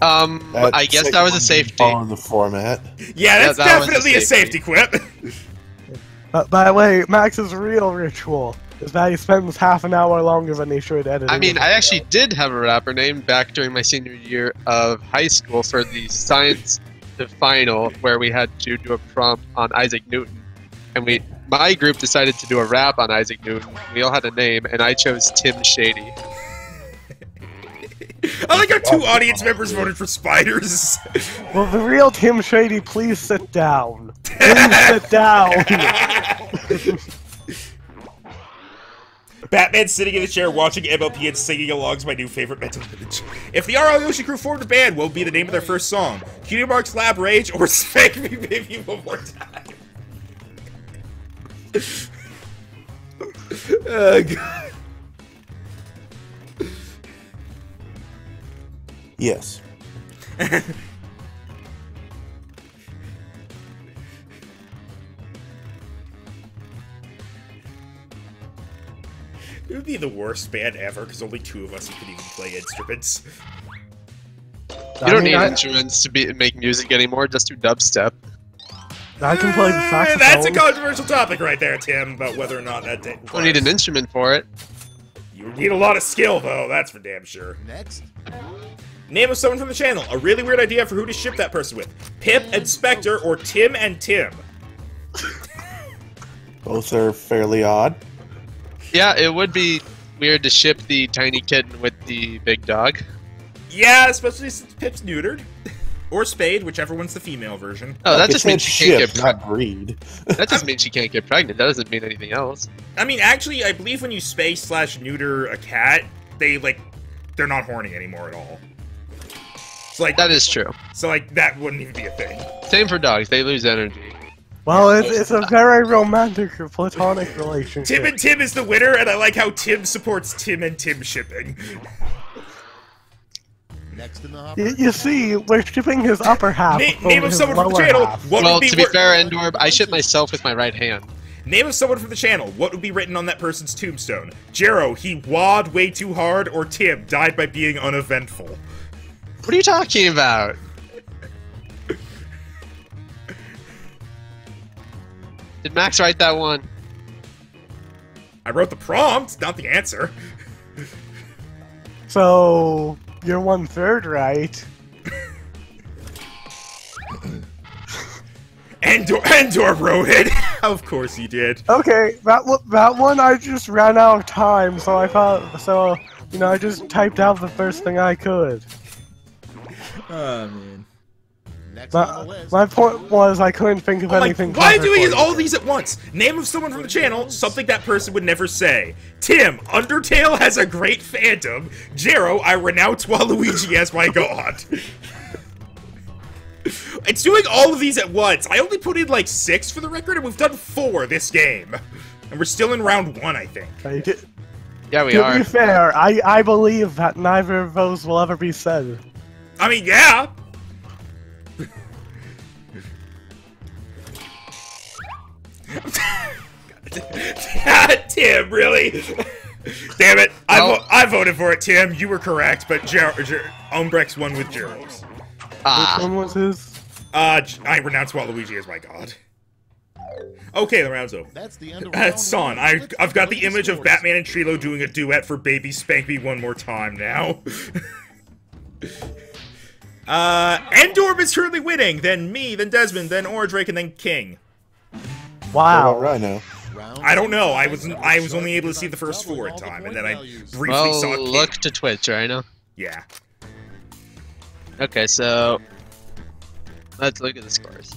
I guess that was a safety. Follow the format. Yeah, that's that was a definitely a safety quip. By the way, Max's real ritual is that he spends half an hour longer than he should editing. I mean, I actually did have a rapper name back during my senior year of high school for the science final, where we had to do a prompt on Isaac Newton, and my group decided to do a rap on Isaac Newton. We all had a name, and I chose Tim Shady. I like how 2 audience members voted for Spiders. Well, the real Tim Shady, please sit down. Please sit down. Batman sitting in the chair watching MLP and singing along is my new favorite mental image. If the RL Yoshi crew formed a band, what would be the name of their first song? Cutie Mark's Lab Rage or Spank Me Baby One More Time? Oh, God. Yes. It would be the worst band ever because only 2 of us could even play instruments. You don't need instruments to make music anymore, just do dubstep. I can play the saxophone. That's a controversial topic right there, Tim, about whether or not that You don't need an instrument for it. You need a lot of skill, though, that's for damn sure. next, Name of someone from the channel. A really weird idea for who to ship that person with. Pip and Spectre or Tim and Tim. Both are fairly odd. Yeah, it would be weird to ship the tiny kitten with the big dog. Yeah, especially since Pip's neutered. Or spayed, whichever one's the female version. Oh, that It just said means she can't ship, get not breed. That just means she can't get pregnant. That doesn't mean anything else. I mean, actually, I believe when you spay/neuter a cat, they're not horny anymore at all. So That is true. So that wouldn't even be a thing. Same for dogs. They lose energy. Well, it's a very romantic or platonic relationship. Tim and Tim is the winner, and I like how Tim supports Tim and Tim shipping. next in the hopper. You see, we're shipping his upper half. Name over of his someone from the lower channel. half. What Well, would be to be fair, Endorb, I ship myself with my right hand. Name of someone from the channel. What would be written on that person's tombstone? Jero, he wad way too hard, or Tim, died by being uneventful. What are you talking about? Did Max write that one? I wrote the prompt, not the answer. So, you're 1/3 right. Endor wrote it. Of course he did. Okay, that one I just ran out of time, so I I just typed out the first thing I could. Oh, man. Next on the list. My point was I couldn't think of anything. Why are you doing clever all for these at once? Name of someone from the channel, something that person would never say. Tim, Undertale has a great fandom. Jero, I renounce Waluigi as my god. It's doing all of these at once. I only put in like 6 for the record, and we've done 4 this game. And we're still in round 1, I think. you. Yeah, we To are. be fair, I believe that neither of those will ever be said. I mean, yeah. Tim, really? Damn it! I voted for it, Tim. You were correct, but Umbrex won with Jero's. Which one was his? I renounce Waluigi as my god. Okay, the round's over. That's the end of round Son, one. I've got the image of Batman and Trilo doing a duet for Baby Spank Me One More Time now. Endorb is currently winning, then me, then Desmond, then Oradrake, and then King. Wow. Rhino. I don't know. I was only able to see the first 4 in time, and then I briefly Well, saw King. look to Twitch, Rhino. Yeah. Okay, so let's look at the scores.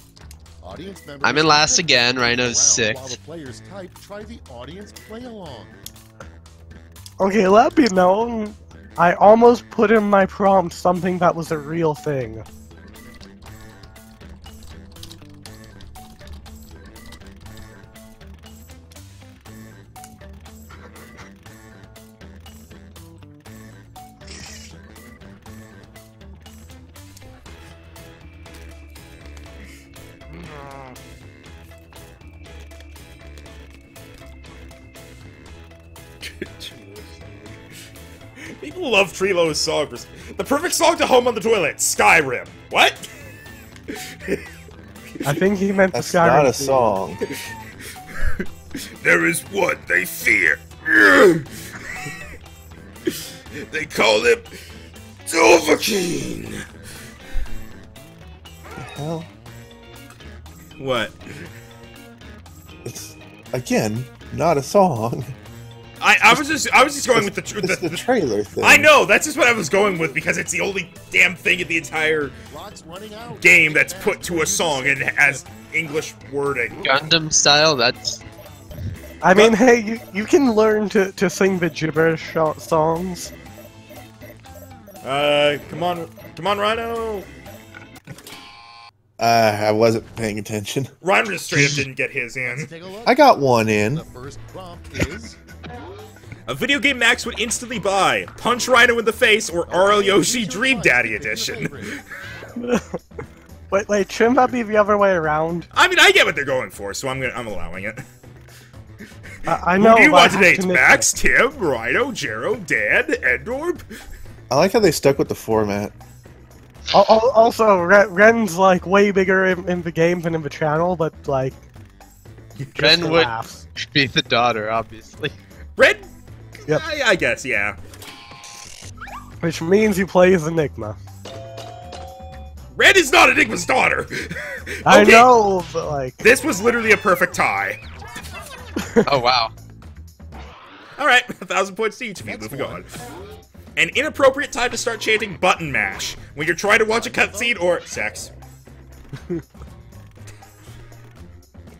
Audience members I'm in last can again. Rhino's around While the sixth. players type, try the audience play along. Okay, let me know. I almost put in my prompt something that was a real thing. People love Treelo's song. The perfect song to home on the toilet. Skyrim. What? I think he meant That's the Skyrim not a theme. song. There is one they fear. They call him Dovahkiin. The hell? What? It's again not a song. I was just going with It's the trailer thing. I know, that's just what I was going with because it's the only damn thing in the entire Clock's running out. game that's put to a song and has English wording. Gundam style. That's I mean, hey, you can learn to sing the gibberish songs. Come on, Rhino. I wasn't paying attention. Rhino just straight up didn't get his Let's in. take a look. I got one in. The first prompt is A video game Max would instantly buy: Punch Rhino in the Face or RL Yoshi Dream Daddy Edition. Wait, shouldn't that be the other way around? I mean, I get what they're going for, so I'm allowing it. I know. Who do you but I want have today? to nit- Max, Tim, Rhino, Jero, Dan, Endorb? I like how they stuck with the format. Also, Ren's like way bigger in the game than in the channel, but like. just Ren for would laughs. be the daughter, obviously. Red? Yep. I guess, yeah. Which means he plays Enigma. Red is not Enigma's daughter! I Okay, know, but like. This was literally a perfect tie. Oh wow. Alright, 1,000 points to each of you. Next Moving one. on. An inappropriate time to start chanting button mash when you're trying to watch a cutscene or sex.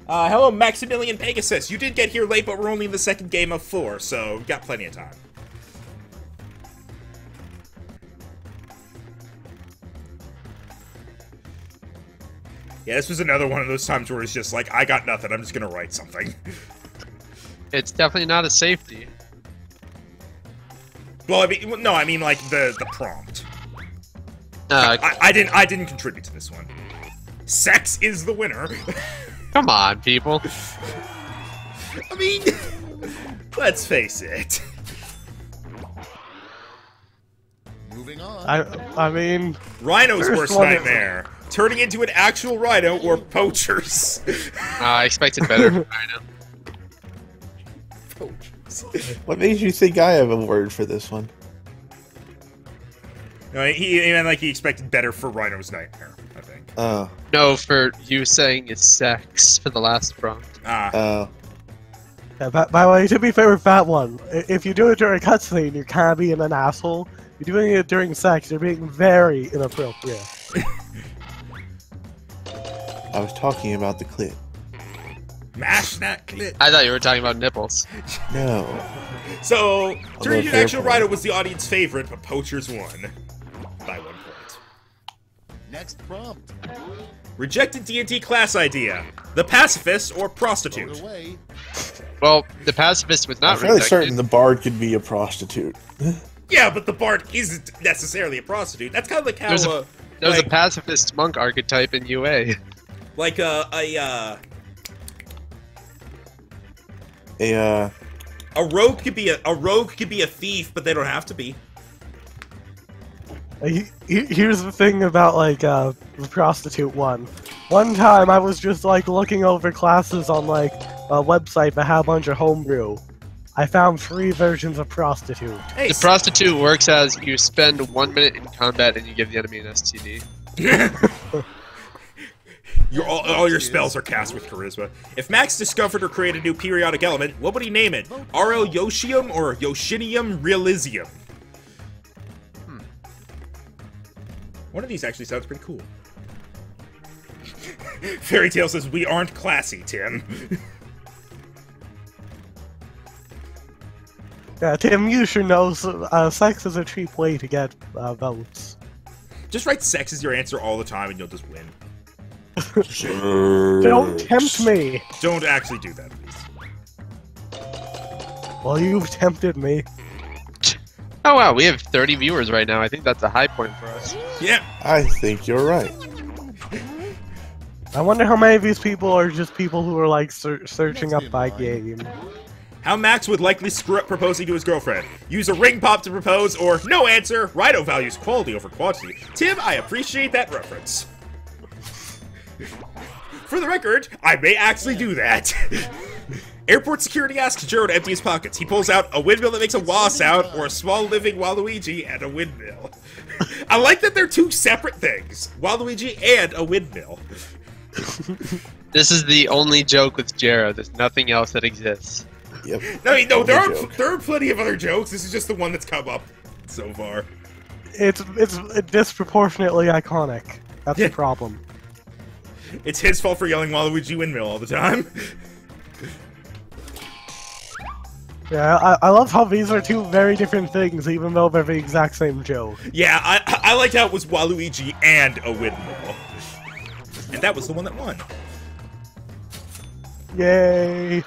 Hello, Maximilian Pegasus. You did get here late, but we're only in the second game of 4, so we've got plenty of time. Yeah, this was another one of those times where it's just like, I got nothing, I'm just gonna write something. It's definitely not a safety. Well, I mean, no, I mean like the prompt. Uh, I didn't contribute to this one. Sex is the winner. Come on, people. I mean, let's face it. moving on. I mean. Rhino's First worst one is- nightmare. Turning into an actual rhino or poachers. I expected better from Rhino. Poachers. What made you think I have a word for this one? No, he meant like he expected better for Rhino's nightmare, I think. Oh. No, for you saying it's sex for the last prompt. Oh. Yeah, by the way, to be fair with that one, if you do it during a cutscene, you're kind of being an asshole. If you're doing it during sex, you're being very inappropriate. I was talking about the clit. Mash that clit. I thought you were talking about nipples. No. So, turning into an fair actual point. rhino was the audience favorite, but poachers won. By 1 point. Next prompt. Rejected D&D class idea. The pacifist or Vote prostitute. away. Well, the pacifist was I'm not fairly rejected. certain the bard could be a prostitute. Yeah, but the bard isn't necessarily a prostitute. That's kind of like how, There's a- There was like- a pacifist monk archetype in UA. like a rogue could be a thief, but they don't have to be. Here's the thing about like the prostitute one. One time I was just like looking over classes on like a website that had a bunch of homebrew. I found 3 versions of prostitute. Hey, The prostitute works as you spend 1 minute in combat and you give the enemy an STD. all your spells are cast with charisma. If Max discovered or created a new periodic element, what would he name it? RL Yoshium or Yoshinium Realizium? One of these actually sounds pretty cool. Fairy Tale says, we aren't classy, Tim. Yeah, Tim, you should know sex is a cheap way to get votes. Just write sex as your answer all the time and you'll just win. Don't tempt me! Don't actually do that, please. Well, you've tempted me. Oh wow, we have 30 viewers right now. I think that's a high point for us. Yeah. I think you're right. I wonder how many of these people are just people who are like searching up by game. How Max would likely screw up proposing to his girlfriend. Use a ring pop to propose, or no answer. Rhino values quality over quantity. Tim, I appreciate that reference. For the record, I may actually do that. Airport security asks Jiro to empty his pockets. He pulls out a windmill that makes a wah sound, or a small living Waluigi and a windmill. I like that they're two separate things. Waluigi and a windmill. This is the only joke with Jiro. There's nothing else that exists. Yep. No, there Joke. are plenty of other jokes. This is just the one that's come up so far. It's disproportionately iconic. That's the problem. It's his fault for yelling Waluigi windmill all the time. Yeah, I love how these are two very different things, even though they're the exact same joke. Yeah, I liked how it was Waluigi and a windmill. And that was the one that won. Yay!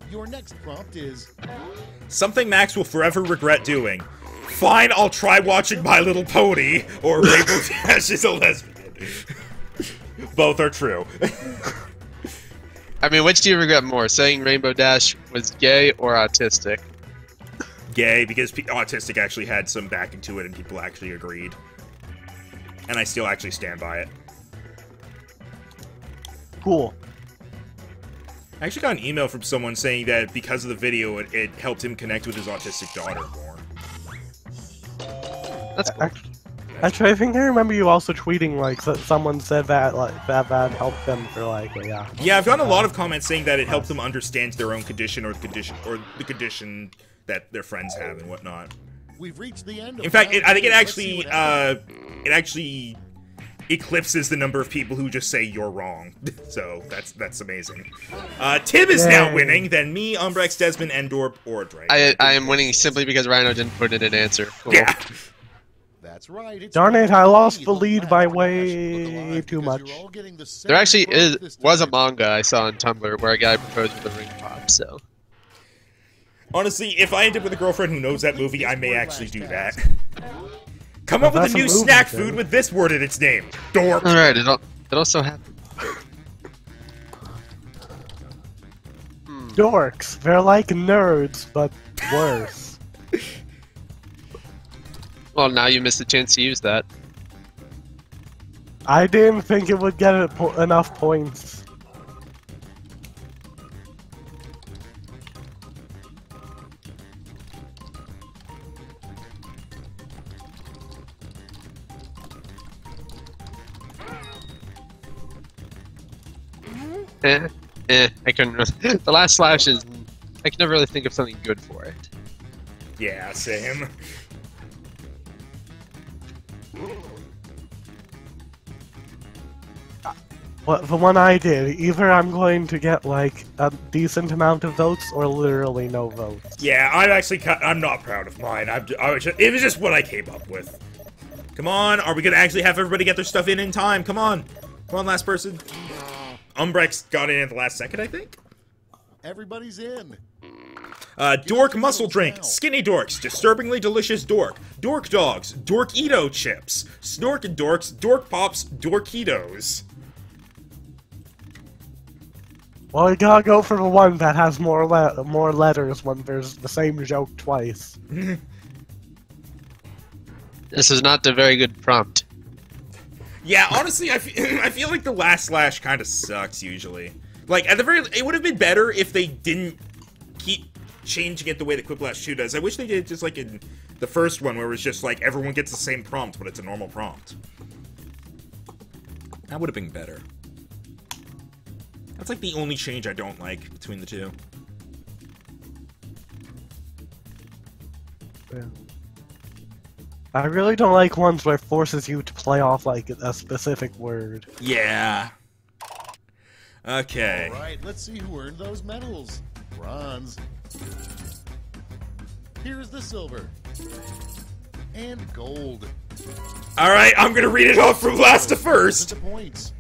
Your next prompt is Something Max will forever regret doing. Fine, I'll try watching My Little Pony, or Rainbow Dash is a lesbian. Both are true. I mean, which do you regret more? Saying Rainbow Dash was gay or autistic? Gay, because autistic actually had some backing to it and people actually agreed. And I still actually stand by it. Cool. I actually got an email from someone saying that because of the video, it helped him connect with his autistic daughter more. That's cool. Actually, I think I remember you also tweeting like someone said that that helped them for like yeah. Yeah, I've gotten a lot of comments saying that it helped them understand their own condition or the condition that their friends have and whatnot. we've reached the end of In fact, I think it Let's see what happens. actually eclipses the number of people who just say you're wrong. So that's amazing. Tim is now Yay. winning. Then me, Umbrex, Desmond, Endorb, or Drake. I am winning simply because Rhino didn't put in an answer. Cool. Yeah. That's right. It's Darn it, time I to lost lead the lead by Lash way alive too because much. you're all getting the same There actually vote this was a time. manga I saw on Tumblr where a guy proposed with a ring pop, so. Honestly, if I end up with a girlfriend who knows that movie, I may actually do that. Come up with That's a a new movie snack thing. food with this word in its name. Dork. Alright, it also happened. Dorks. They're like nerds, but worse. Well, now you missed the chance to use that. I didn't think it would get enough points. I couldn't really. The last slash is. I can never really think of something good for it. Yeah, same. What the one I did, either I'm going to get like a decent amount of votes or literally no votes. Yeah, I'm not proud of mine. It was just what I came up with. Come on, are we gonna actually have everybody get their stuff in time? Come on. Come on, last person. Umbrex got in at the last second, I think. Everybody's in. Dork muscle drink, skinny dorks, disturbingly delicious dork, dork dogs, dorkito chips, snork and dorks, dork pops, dorkitos. Well, you gotta go for the one that has more letters when there's the same joke twice. This is not a very good prompt. Yeah, honestly, I feel like the last slash kind of sucks usually. Like at the very, it would have been better if they didn't keep changing it the way that Quiplash 2 does. I wish they did just like in the first one where it was just like everyone gets the same prompt, but it's a normal prompt. That would have been better. That's like the only change I don't like between the two. Yeah. I really don't like ones where it forces you to play off like a specific word. Yeah. Okay. All right, let's see who earned those medals. Bronze. Here's the silver. And gold. All right, I'm gonna read it off from last to first. The points.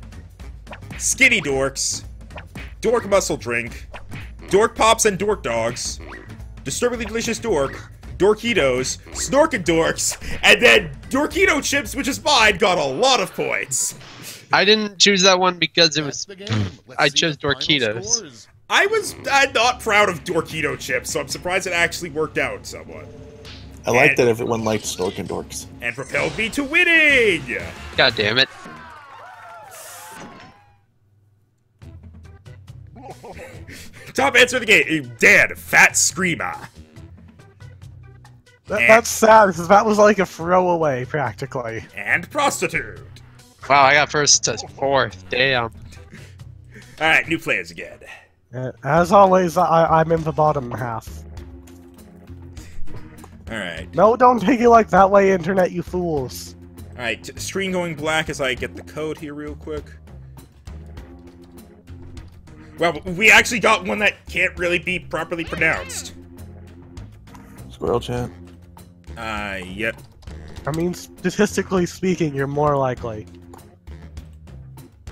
Skinny dorks, dork muscle drink, dork pops and dork dogs, disturbingly delicious dork, dorkitos, snorkin' dorks, and then dorkito chips, which is mine, got a lot of points. I didn't choose that one because it was. That's the game. Let's I see chose the final Dorkitos. scores. I'm not proud of dorkito chips, so I'm surprised it actually worked out somewhat. I like that everyone liked Snorkin' Dorks. And propelled me to winning! God damn it. Top answer of the game, Dan, fat screamer. That's sad, because that was like a throwaway, practically. And prostitute. Wow, I got first to fourth. Damn. Alright, new players again. As always, I'm in the bottom half. Alright. No, don't take it like that way, internet, you fools. Alright, screen going black as I get the code here real quick. Well, we actually got one that can't really be properly pronounced. Squirrel chat. Yep. I mean, statistically speaking, you're more likely.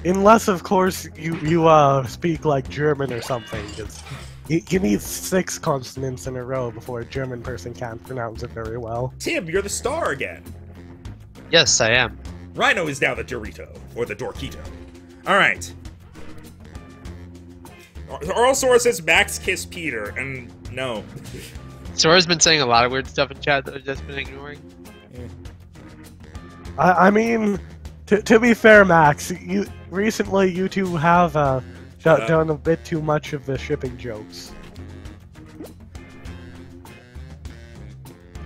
Unless, of course, you speak like German or something, because you need 6 consonants in a row before a German person can't pronounce it very well. Tim, you're the star again. Yes, I am. Rhino is now the Dorito, or the Dorkito. Alright. Oralsaurus says Max kiss Peter, and no. Sora's been saying a lot of weird stuff in chat that I've just been ignoring. I mean, to be fair, Max, recently you two have done a bit too much of the shipping jokes.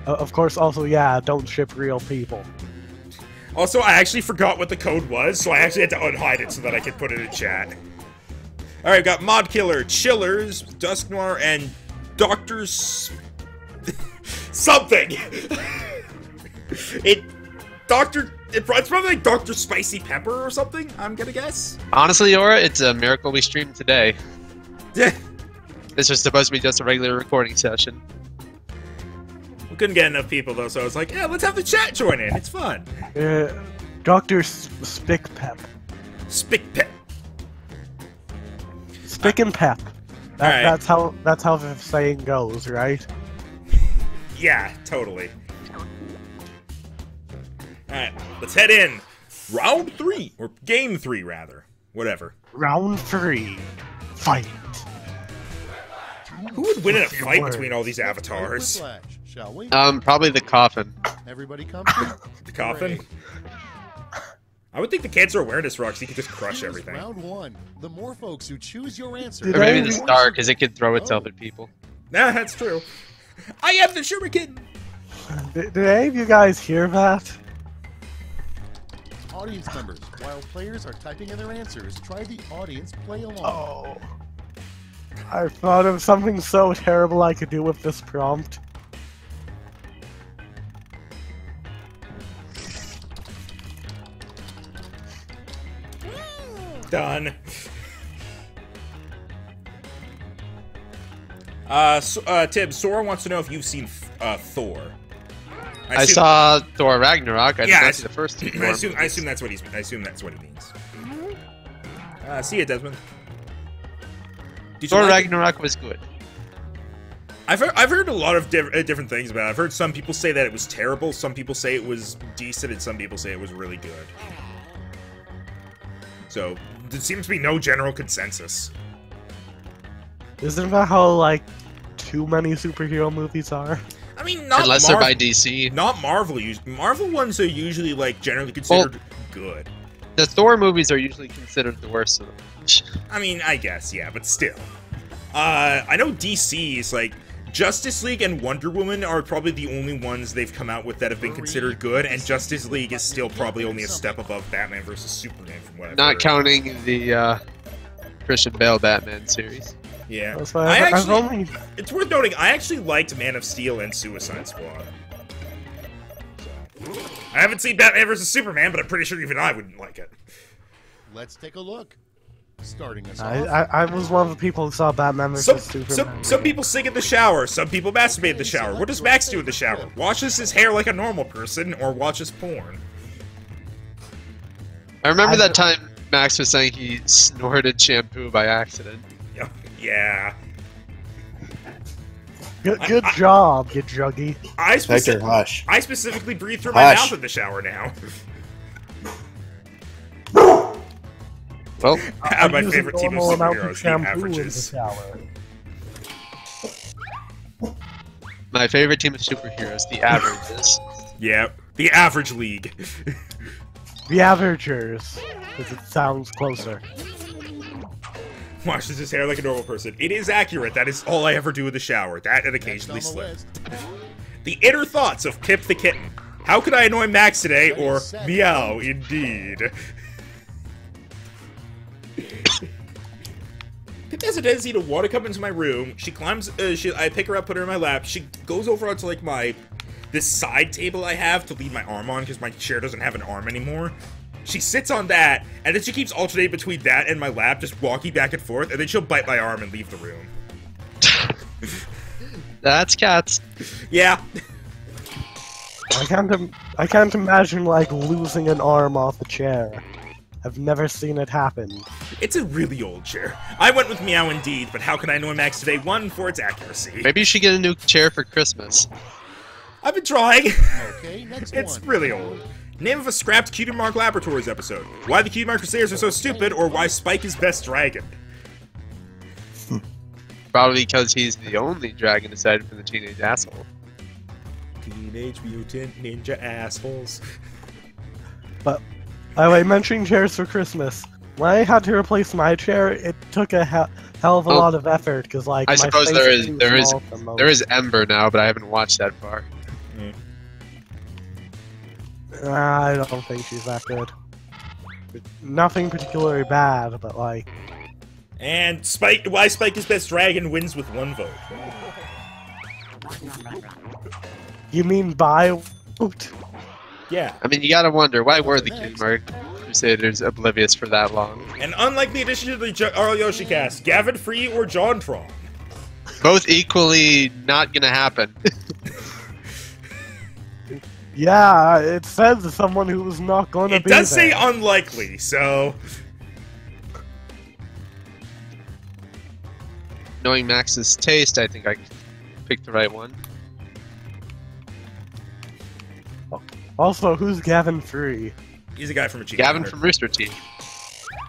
Of course, also, yeah, don't ship real people. Also, I actually forgot what the code was, so I actually had to unhide it so that I could put it in chat. Alright, we've got Mod Killer, Chillers, Dusk Noir, and Doctor's... something! It's probably like Dr. Spicy Pepper or something, I'm gonna guess. Honestly, Aura, it's a miracle we streamed today. Yeah. This was supposed to be just a regular recording session. We couldn't get enough people though, so I was like, yeah, let's have the chat join in, it's fun. Dr. Spick Pep. Spick Pep. Spick and Pep. Alright. That's how the saying goes, right? Yeah, totally. Alright, let's head in. Round 3, or game 3 rather. Whatever. Round 3. Fight. Who would win in a Few fight words. between all these avatars? Quiplash, shall we? Probably the coffin. Everybody come. The coffin? I would think the Cancer Awareness Rocks, you could just crush Here's everything. Round 1. The more folks who choose your answer. Did Or maybe I- the star, because it could throw itself at people. Nah, that's true. I am the Shuriken! Did any of you guys hear that? Audience members, while players are typing in their answers, try the audience play along. Oh. I thought of something so terrible I could do with this prompt. Done. Tim, Sora wants to know if you've seen Thor. I saw Thor Ragnarok. I did not see the first two. I assume that's what he means. See ya, Desmond. Did you Thor like it? Ragnarok was good. I've heard a lot of different things about it. I've heard some people say that it was terrible, some people say it was decent, and some people say it was really good. So, there seems to be no general consensus. Isn't that how, like, too many superhero movies are? I mean, not Unless they're by DC. Not Marvel. Marvel ones are usually, like, generally considered good. The Thor movies are usually considered the worst of them. I mean, I guess, yeah, but still. I know DC's, like, Justice League and Wonder Woman are probably the only ones they've come out with that have been considered good, and Justice League is still probably only a step above Batman vs. Superman, from what I've Not heard. counting the Christian Bale Batman series. Yeah. That's why I I've actually, only... it's worth noting, I actually liked Man of Steel and Suicide Squad. I haven't seen Batman vs Superman, but I'm pretty sure even I wouldn't like it. Let's take a look. Starting us off. I was one of the people who saw Batman vs Superman. Some people sing in the shower, some people masturbate in the shower. What does Max do in the shower? Washes his hair like a normal person, or watches porn? I remember that time Max was saying he snorted shampoo by accident. Yeah. Good job, you juggy. I specifically breathe through my mouth in the shower now. Well, my favorite team of superheroes, the Averages. My favorite team of superheroes, the Averages. Yeah, the Average League. The Averagers, because it sounds closer. Washes his hair like a normal person. It is accurate. That is all I ever do in the shower. That and occasionally slip. The inner thoughts of Pip the Kitten. How could I annoy Max today? Or meow, indeed. Pip has a tendency to want to come into my room. She climbs. I pick her up, put her in my lap. She goes over onto like this side table I have to lean my arm on because my chair doesn't have an arm anymore. She sits on that, and then she keeps alternating between that and my lap, just walking back and forth, and then she'll bite my arm and leave the room. That's cats. Yeah. I can't imagine like losing an arm off a chair. I've never seen it happen. It's a really old chair. I went with meow indeed, but how can I annoy Max today? One, for its accuracy. Maybe you should get a new chair for Christmas. I've been trying. Okay, next It's one. really old. Name of a scrapped Cutie Mark Laboratories episode. Why the Cutie Mark Crusaders are so stupid, or why Spike is best dragon. Probably because he's the only dragon aside from the teenage asshole. Teenage Mutant Ninja assholes. But, by the way, mentioning chairs for Christmas. When I had to replace my chair, it took a hell of a lot of effort, because like I my suppose face there too small for most. is Ember now, but I haven't watched that far. I don't think she's that good. Nothing particularly bad, but like... And why Spike is best dragon wins with 1 vote. You mean by vote? Yeah. I mean, you gotta wonder, why were the Cutie Mark Crusaders oblivious for that long? An unlikely addition to the Yoshi cast, Gavin Free or Jontron? Both equally not gonna happen. Yeah, it says someone who was not gonna be there. It does say unlikely, so... Knowing Max's taste, I think I picked the right one. Also, who's Gavin Free? He's a guy from Achievement Gavin Hunter. from Rooster Teeth.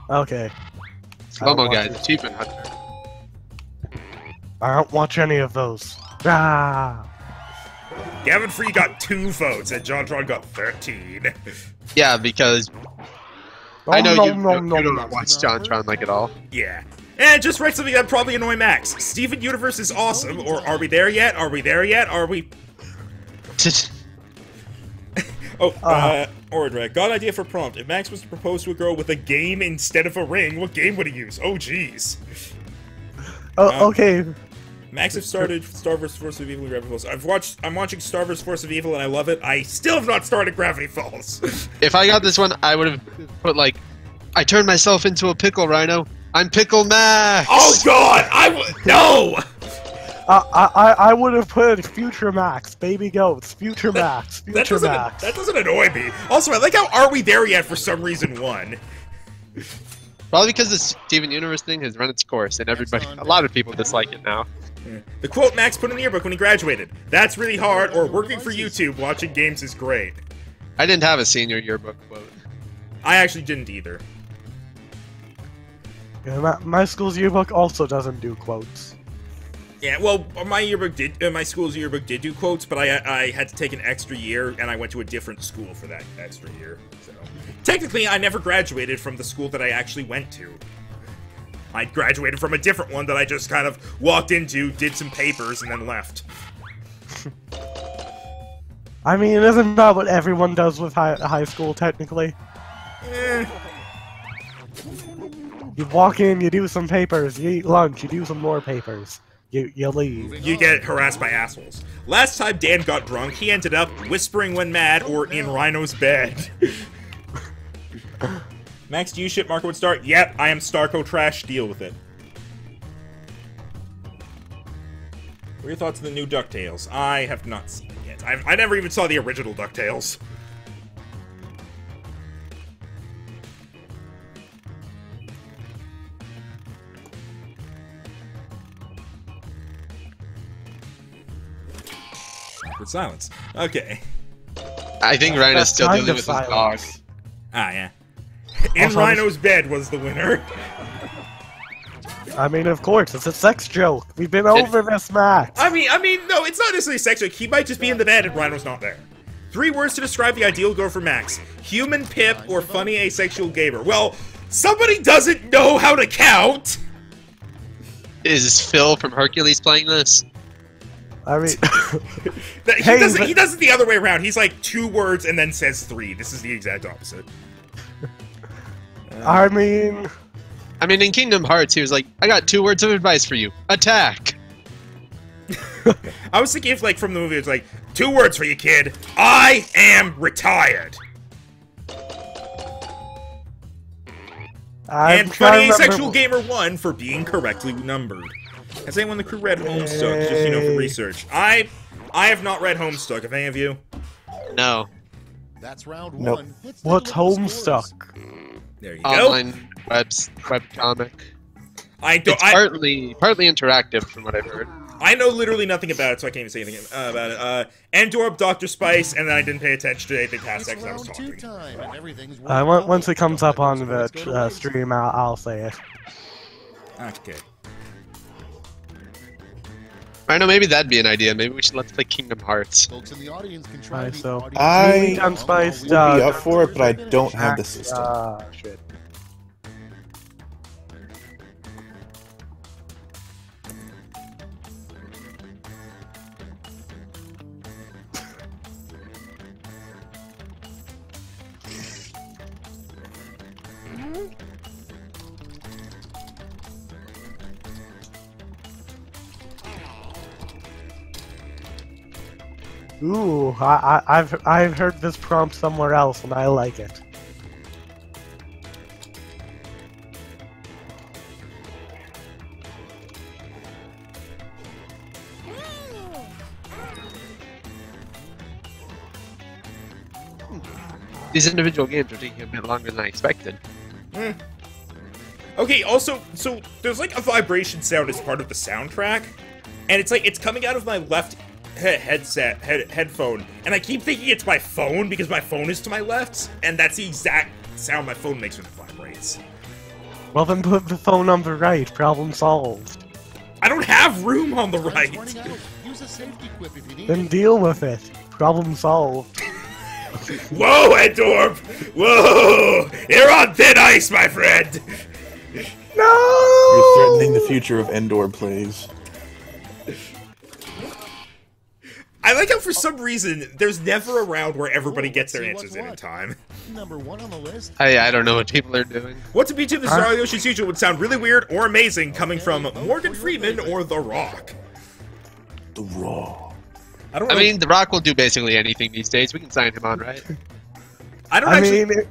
Okay. Slow-mo guy, the Achievement Hunter. I don't watch any of those. Ah! Gavin Free got 2 votes, and Jontron got 13. Yeah, because I know you don't watch JonTron like at all. Yeah. And just write something that'd probably annoy Max. Steven Universe is awesome, or are we there yet? Are we there yet? Are we... Ordred, got an idea for prompt. If Max was to propose to a girl with a game instead of a ring, what game would he use? Oh, jeez. Oh, okay. Max have started Star vs. Force of Evil and Gravity Falls. I'm watching Star vs. Force of Evil and I love it. I still have not started Gravity Falls. If I got this one, I would have put like, I turned myself into a pickle, Rhino. I'm Pickle Max! Oh god! No! I would have put Future Max, Baby Goats, Future Max, Future Max. That doesn't annoy me. Also, I like how Are We There Yet for some reason won. Probably because the Steven Universe thing has run its course and a lot of people dislike it now. Yeah. The quote Max put in the yearbook when he graduated. That's really hard, or working for YouTube, watching games is great. I didn't have a senior yearbook quote. I actually didn't either. Yeah, my school's yearbook also doesn't do quotes. Yeah, well, my school's yearbook did do quotes, but I had to take an extra year, and I went to a different school for that extra year. So technically, I never graduated from the school that I actually went to. I graduated from a different one that I just kind of walked into, did some papers, and then left. I mean, isn't that what everyone does with high school, technically? Eh. You walk in, you do some papers, you eat lunch, you do some more papers. you leave. Moving You on. get harassed by assholes. Last time Dan got drunk, he ended up whispering when mad or in Rhino's bed. Max, do you ship Marco would start? Yep, I am Starco Trash. Deal with it. What are your thoughts on the new DuckTales? I have not seen it yet. I never even saw the original DuckTales. Awkward silence. Okay. I think Rhino's still Kind dealing of with his dog. silence. Ah, yeah. In Also, Rhino's bed was the winner. I mean, of course, it's a sex joke. We've been over this, Max. I mean, no, it's not necessarily sexual. He might just be in the bed and Rhino's not there. 3 words to describe the ideal girl for Max. Human pip or funny asexual gamer. Well, somebody doesn't know how to count! Is Phil from Hercules playing this? I mean, He does it the other way around. He's like 2 words and then says 3. This is the exact opposite. I mean, in Kingdom Hearts, he was like, I got 2 words of advice for you. Attack! I was thinking if, like, from the movie, it's like, 2 words for you, kid. I am retired. I'm And trying funny to asexual remember- gamer 1 for being correctly numbered. Has anyone in the crew read Homestuck? Just, you know, for Yay. research. I have not read Homestuck. Have any of you? No. That's round Nope. 1. Let's take What's a look at the scores. Homestuck? There you go. Online webcomic. It's Partly interactive from what I've heard. I know literally nothing about it, so I can't even say anything about it. Endorb, Dr. Spice, and then I didn't pay attention to anything past that It's because I was round 2 talking. time, and everything's Once it comes up on Let's go to the race. stream, I'll say it. Okay. I know, maybe that'd be an idea. Maybe we should let's play Kingdom Hearts. Folks in the audience can try Alright, the so- audience. I Done spiced, would be up for it, but I don't have the system. Shit. Ooh, I've heard this prompt somewhere else and I like it. These individual games are taking a bit longer than I expected. Okay, also, so there's like a vibration sound as part of the soundtrack, and it's like it's coming out of my left headphone, and I keep thinking it's my phone because my phone is to my left, and that's the exact sound my phone makes when it vibrates. Well then put the phone on the right, problem solved. I don't have room on the Time's right. running out. Use a safety quip if you need Then it. deal with it. Problem solved. Whoa, Endorb! Whoa! You're on thin ice, my friend! No! You're threatening the future of Endor plays. I like how for some reason there's never a round where everybody gets their Let's see answers in what's time. Number 1 on the list. I don't know what people are doing. What to be to the Star Yoshi's future would sound really weird or amazing coming from Morgan Freeman or The Rock. The Raw. I don't I know. mean, The Rock will do basically anything these days. We can sign him on, right? I don't I actually. mean,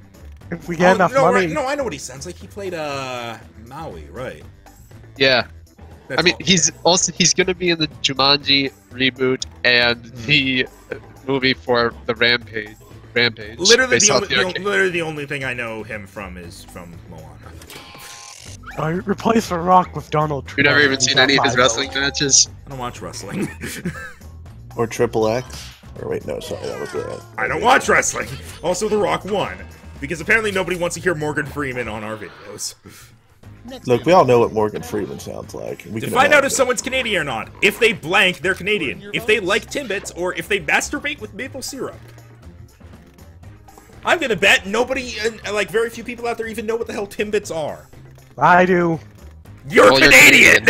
if we get enough no, money... right, no, I know what he sounds like. He played Maui, right? Yeah. That's I mean, all. he's going to be in the Jumanji reboot and the movie for the Rampage. Literally based off the arcade. literally the only thing I know him from is from Moana. Replace The Rock with Donald Trump. You've never even seen any of his Buy wrestling matches? I don't watch wrestling. Or Triple X. Or wait, no, sorry, that was it. I don't watch wrestling. Also, The Rock won. Because apparently nobody wants to hear Morgan Freeman on our videos. Next Look, up, we all know what Morgan Freeman sounds like. We To can find out adapt if it. someone's Canadian or not. If they blank, they're Canadian. If they like Timbits, or if they masturbate with maple syrup. I'm gonna bet nobody, like very few people out there even know what the hell Timbits are. I do. You're Well, you're Canadian!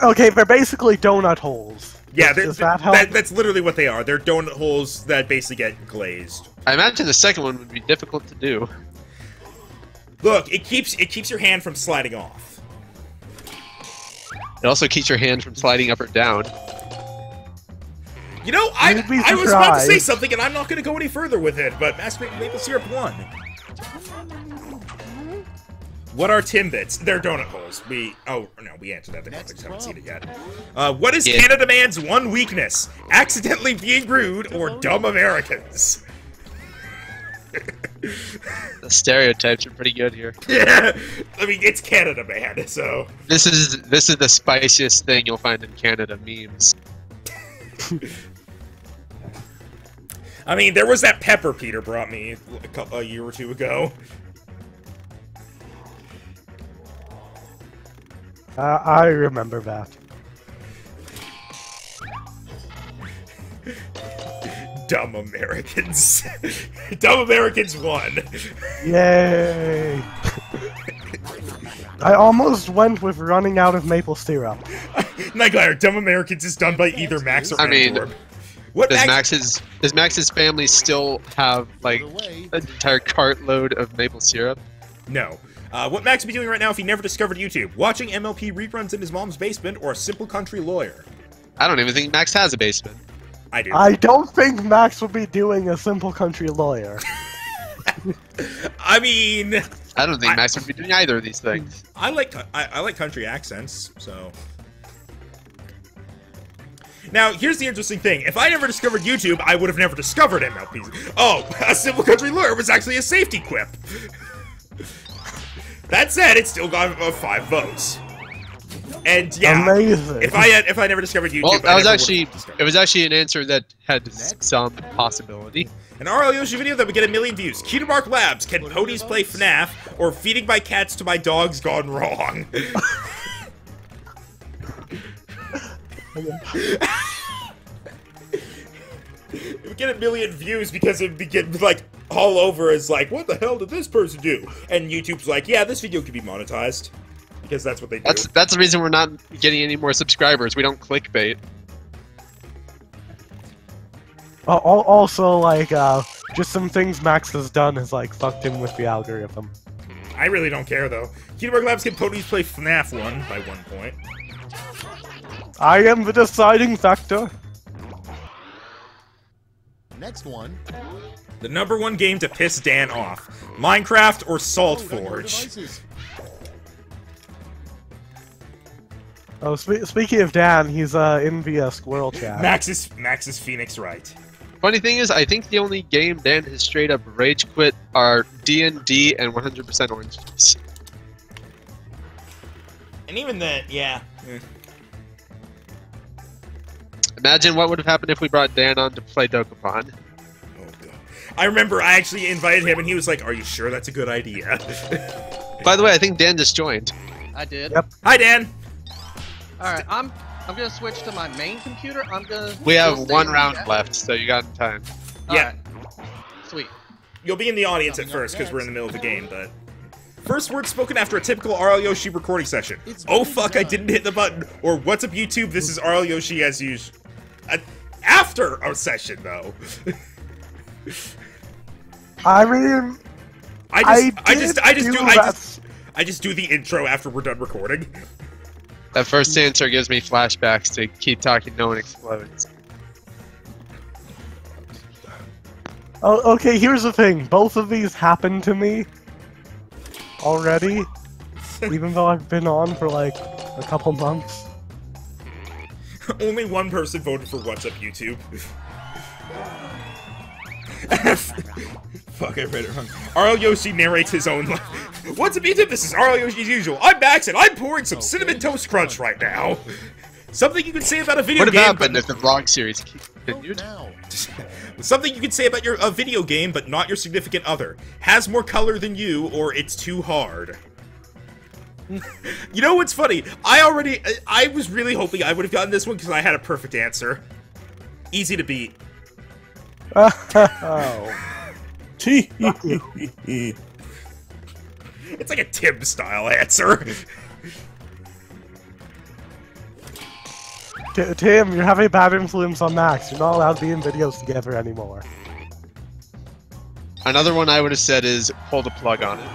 Okay, they're basically donut holes. Yeah, Does that help? that's literally what they are. They're donut holes that basically get glazed. I imagine the second one would be difficult to do. Look, it keeps your hand from sliding off. It also keeps your hand from sliding up or down. You know, You'd be I was about to say surprised. something, and I'm not going to go any further with it, but maple syrup won. What are Timbits? They're donut holes. Oh, no, we answered that. The comics haven't seen it yet. What is Canada Man's one weakness? Accidentally being rude or dumb Americans? The stereotypes are pretty good here. Yeah, I mean, it's Canada Man, so... This is the spiciest thing you'll find in Canada memes. I mean, there was that pepper Peter brought me a year or two ago. I remember that. Dumb Americans. Dumb Americans won. Yay! I almost went with running out of maple syrup. Nightglare, Dumb Americans is done by either Max or Endorb. What Does Max's family still have like an entire cartload of maple syrup? No. What Max would be doing right now if he never discovered YouTube? Watching MLP reruns in his mom's basement or a simple country lawyer? I don't even think Max has a basement. I do. I don't think Max would be doing a simple country lawyer. I mean... I don't think Max would be doing either of these things. I like country accents, so... Now, here's the interesting thing. If I never discovered YouTube, I would have never discovered MLP. Oh, a simple country lawyer was actually a safety quip. That said, it still got 5 votes. And yeah, amazing. If I never discovered YouTube, Well, that was actually an answer that had some possibility. An RL Yoshi video that would get 1 million views. Cutemark Labs, can ponies play FNAF, or feeding my cats to my dogs gone wrong? It would get 1 million views because it would get like all over as like, what the hell did this person do? And YouTube's like, yeah, this video could be monetized. Because that's what they do. That's the reason we're not getting any more subscribers. We don't clickbait. Also, like, just some things Max has done has, like, fucked him with the algorithm. I really don't care, though. Cutemark Labs can ponies play FNAF 1 by 1 point. I am the deciding factor. Next one. The #1 game to piss Dan off. Minecraft or Salt Forge? Oh, speaking of Dan, he's in the squirrel chat. Max is Phoenix Wright. Funny thing is, I think the only game Dan has straight up rage quit are D&D and 100% Orange Juice. And even then, yeah. Imagine what would have happened if we brought Dan on to play Dokapon. Oh god. I remember I actually invited him and he was like, "Are you sure that's a good idea?" By the way, I think Dan just joined. I did. Yep. Hi, Dan. All right, I'm gonna switch to my main computer. We have 1 round left, so you got time. Yeah. Alright. Sweet. You'll be in the audience at first because we're in the middle of the game, but... First words spoken after a typical RL Yoshi recording session. Oh fuck, I didn't hit the button. Or what's up YouTube, this is RL Yoshi as usual. After a session, though. I mean... I just do the intro after we're done recording. That first answer gives me flashbacks to Keep Talking No One Explodes. Oh, okay, here's the thing. Both of these happened to me already, even though I've been on for like a couple months. Only 1 person voted for What's Up YouTube. Fuck, I read it wrong. RL Yoshi narrates his own life. What's up YouTube? This is RL Yoshi as usual. I'm Max and I'm pouring some Cinnamon Toast Crunch right now. Something you can say about a video What game. would happen if the vlog series continued? Something you can say about a video game, but not your significant other. Has more color than you, or it's too hard. You know what's funny? I was really hoping I would have gotten this one because I had a perfect answer. Easy to beat. Oh. It's like a Tim-style answer. Tim, you're having a bad influence on Max. You're not allowed to be in videos together anymore. Another one I would have said is pull the plug on it.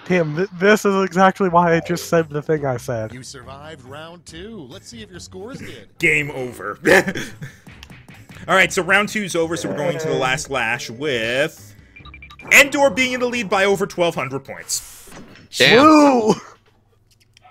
Tim, this is exactly why I just said the thing I said. You survived round 2. Let's see if your scores did. Game over. Alright, so round 2's over, so we're going to the last Lash with Endorb being in the lead by over 1,200 points. Damn. Woo!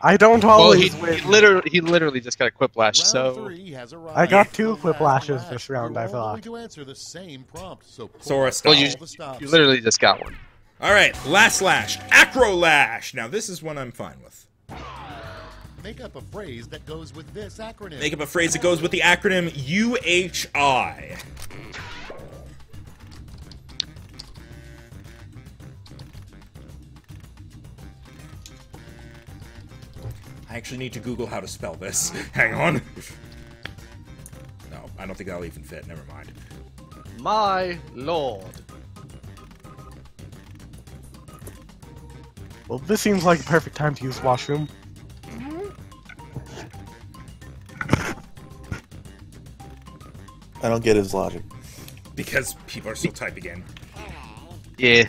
I don't Well, always he win. literally just got a Quiplash, Round so 3 has arrived. I got 2 For Quiplashes Lash, this round, you're I all thought. going to answer the same prompt, so pull Sora, up stop. Well, all the stops. you literally just got one. Alright, last Lash. Acro Lash. Now, this is one I'm fine with. Make up a phrase that goes with this acronym. Make up a phrase that goes with the acronym UHI. I actually need to Google how to spell this. Hang on. No, I don't think that'll even fit. Never mind. My lord. Well, this seems like a perfect time to use washroom. I don't get his logic. Because people are still typing in. Yeah.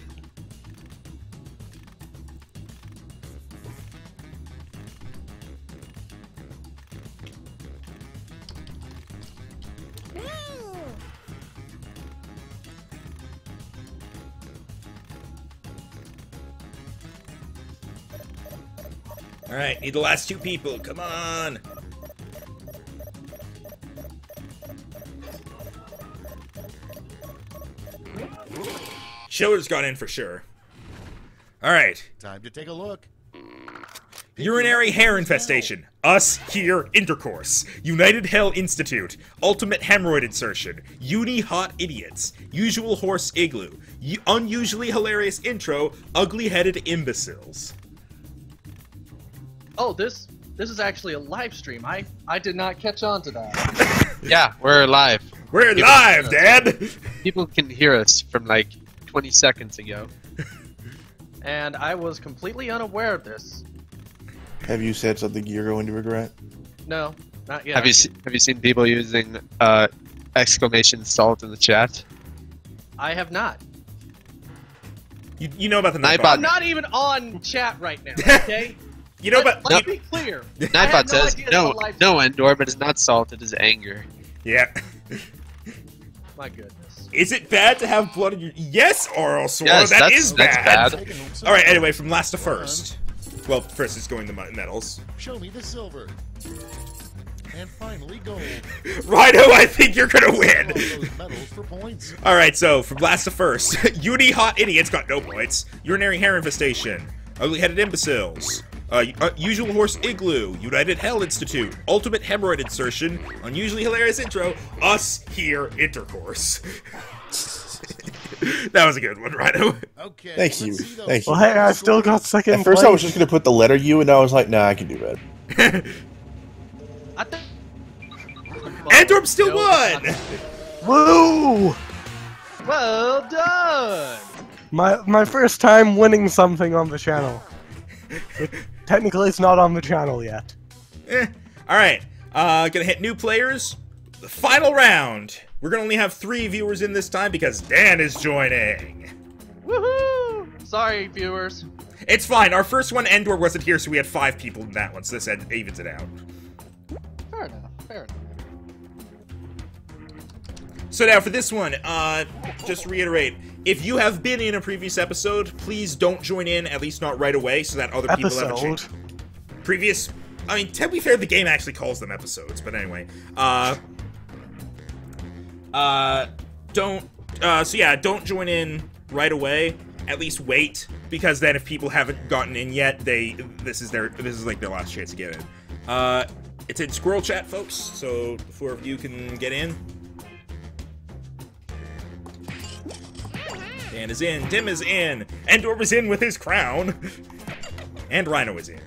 Alright, need the last 2 people. Come on. Chiller's got in for sure. Alright. Time to take a look. Urinary hair infestation. Us here intercourse. United Hell Institute. Ultimate hemorrhoid insertion. Uni hot idiots. Usual horse igloo. Unusually hilarious intro. Ugly headed imbeciles. Oh, this is actually a live stream. I did not catch on to that. Yeah, we're live. We're People live, can Dad! People can hear us from like 20 seconds ago. And I was completely unaware of this. Have you said something you're going to regret? No, not yet. Have you seen people using exclamation salt in the chat? I have not. You know about the Nightbot. Nightbot. I'm not even on chat right now, okay? You know about... Let's be clear. I have Nightbot says, idea no, it's a live no, Endor, but it's not salt, it is anger. Yeah. My goodness. Is it bad to have blood in your... Yes, Oral Sword, Yes, that that's- is that's bad. bad. Alright, anyway, from last to first. Well, first is going to medals. Show me the silver. And finally, gold. Rhino, I think you're gonna win! All those medals for points. Alright, so, from last to first. Uni hot idiots got no points. Urinary hair infestation. Ugly-headed imbeciles. Usual horse igloo. United Hell Institute. Ultimate hemorrhoid insertion. Unusually hilarious intro. Us here intercourse. That was a good one, Rhino. Okay. Thank you. let's see those Thank you. Well, hey, I still got second At first, place. I was just going to put the letter U, and I was like, nah, I can do better. I think. Endorb still No, won! Woo! Well done. My first time winning something on the channel. Technically, it's not on the channel yet. Alright, gonna hit new players. The final round. We're gonna only have 3 viewers in this time because Dan is joining. Woohoo! Sorry, viewers. It's fine, our first one, Endor, wasn't here, so we had 5 people in that one, so this evens it out. Fair enough. Fair enough. So now for this one, just to reiterate, if you have been in a previous episode, please don't join in, at least not right away, so that other people have a chance. Previous... I mean, to be fair, the game actually calls them episodes, but anyway. Don't join in right away. At least wait, because then if people haven't gotten in yet, this is like their last chance to get in. It's in Squirrel Chat, folks, so the 4 of you can get in. Dan is in, Dim is in, Endorb is in with his crown, and Rhino is in.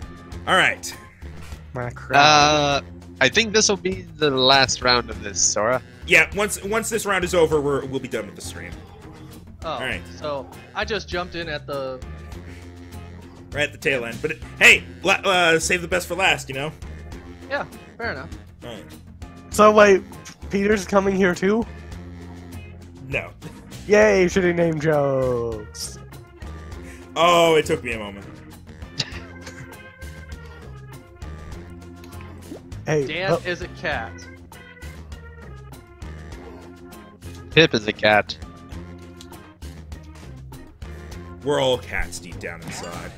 Alright. My crap. I think this will be the last round of this, Sora. Yeah, once this round is over, we'll be done with the stream. Oh, Alright. so I just jumped in at the. Right at the tail end. But, hey, save the best for last, you know? Yeah, fair enough. Alright. So wait, Peter's coming here too? No. Yay, shitty name jokes. Oh, it took me a moment. Hey, Dan is a cat. Pip is a cat. We're all cats deep down inside.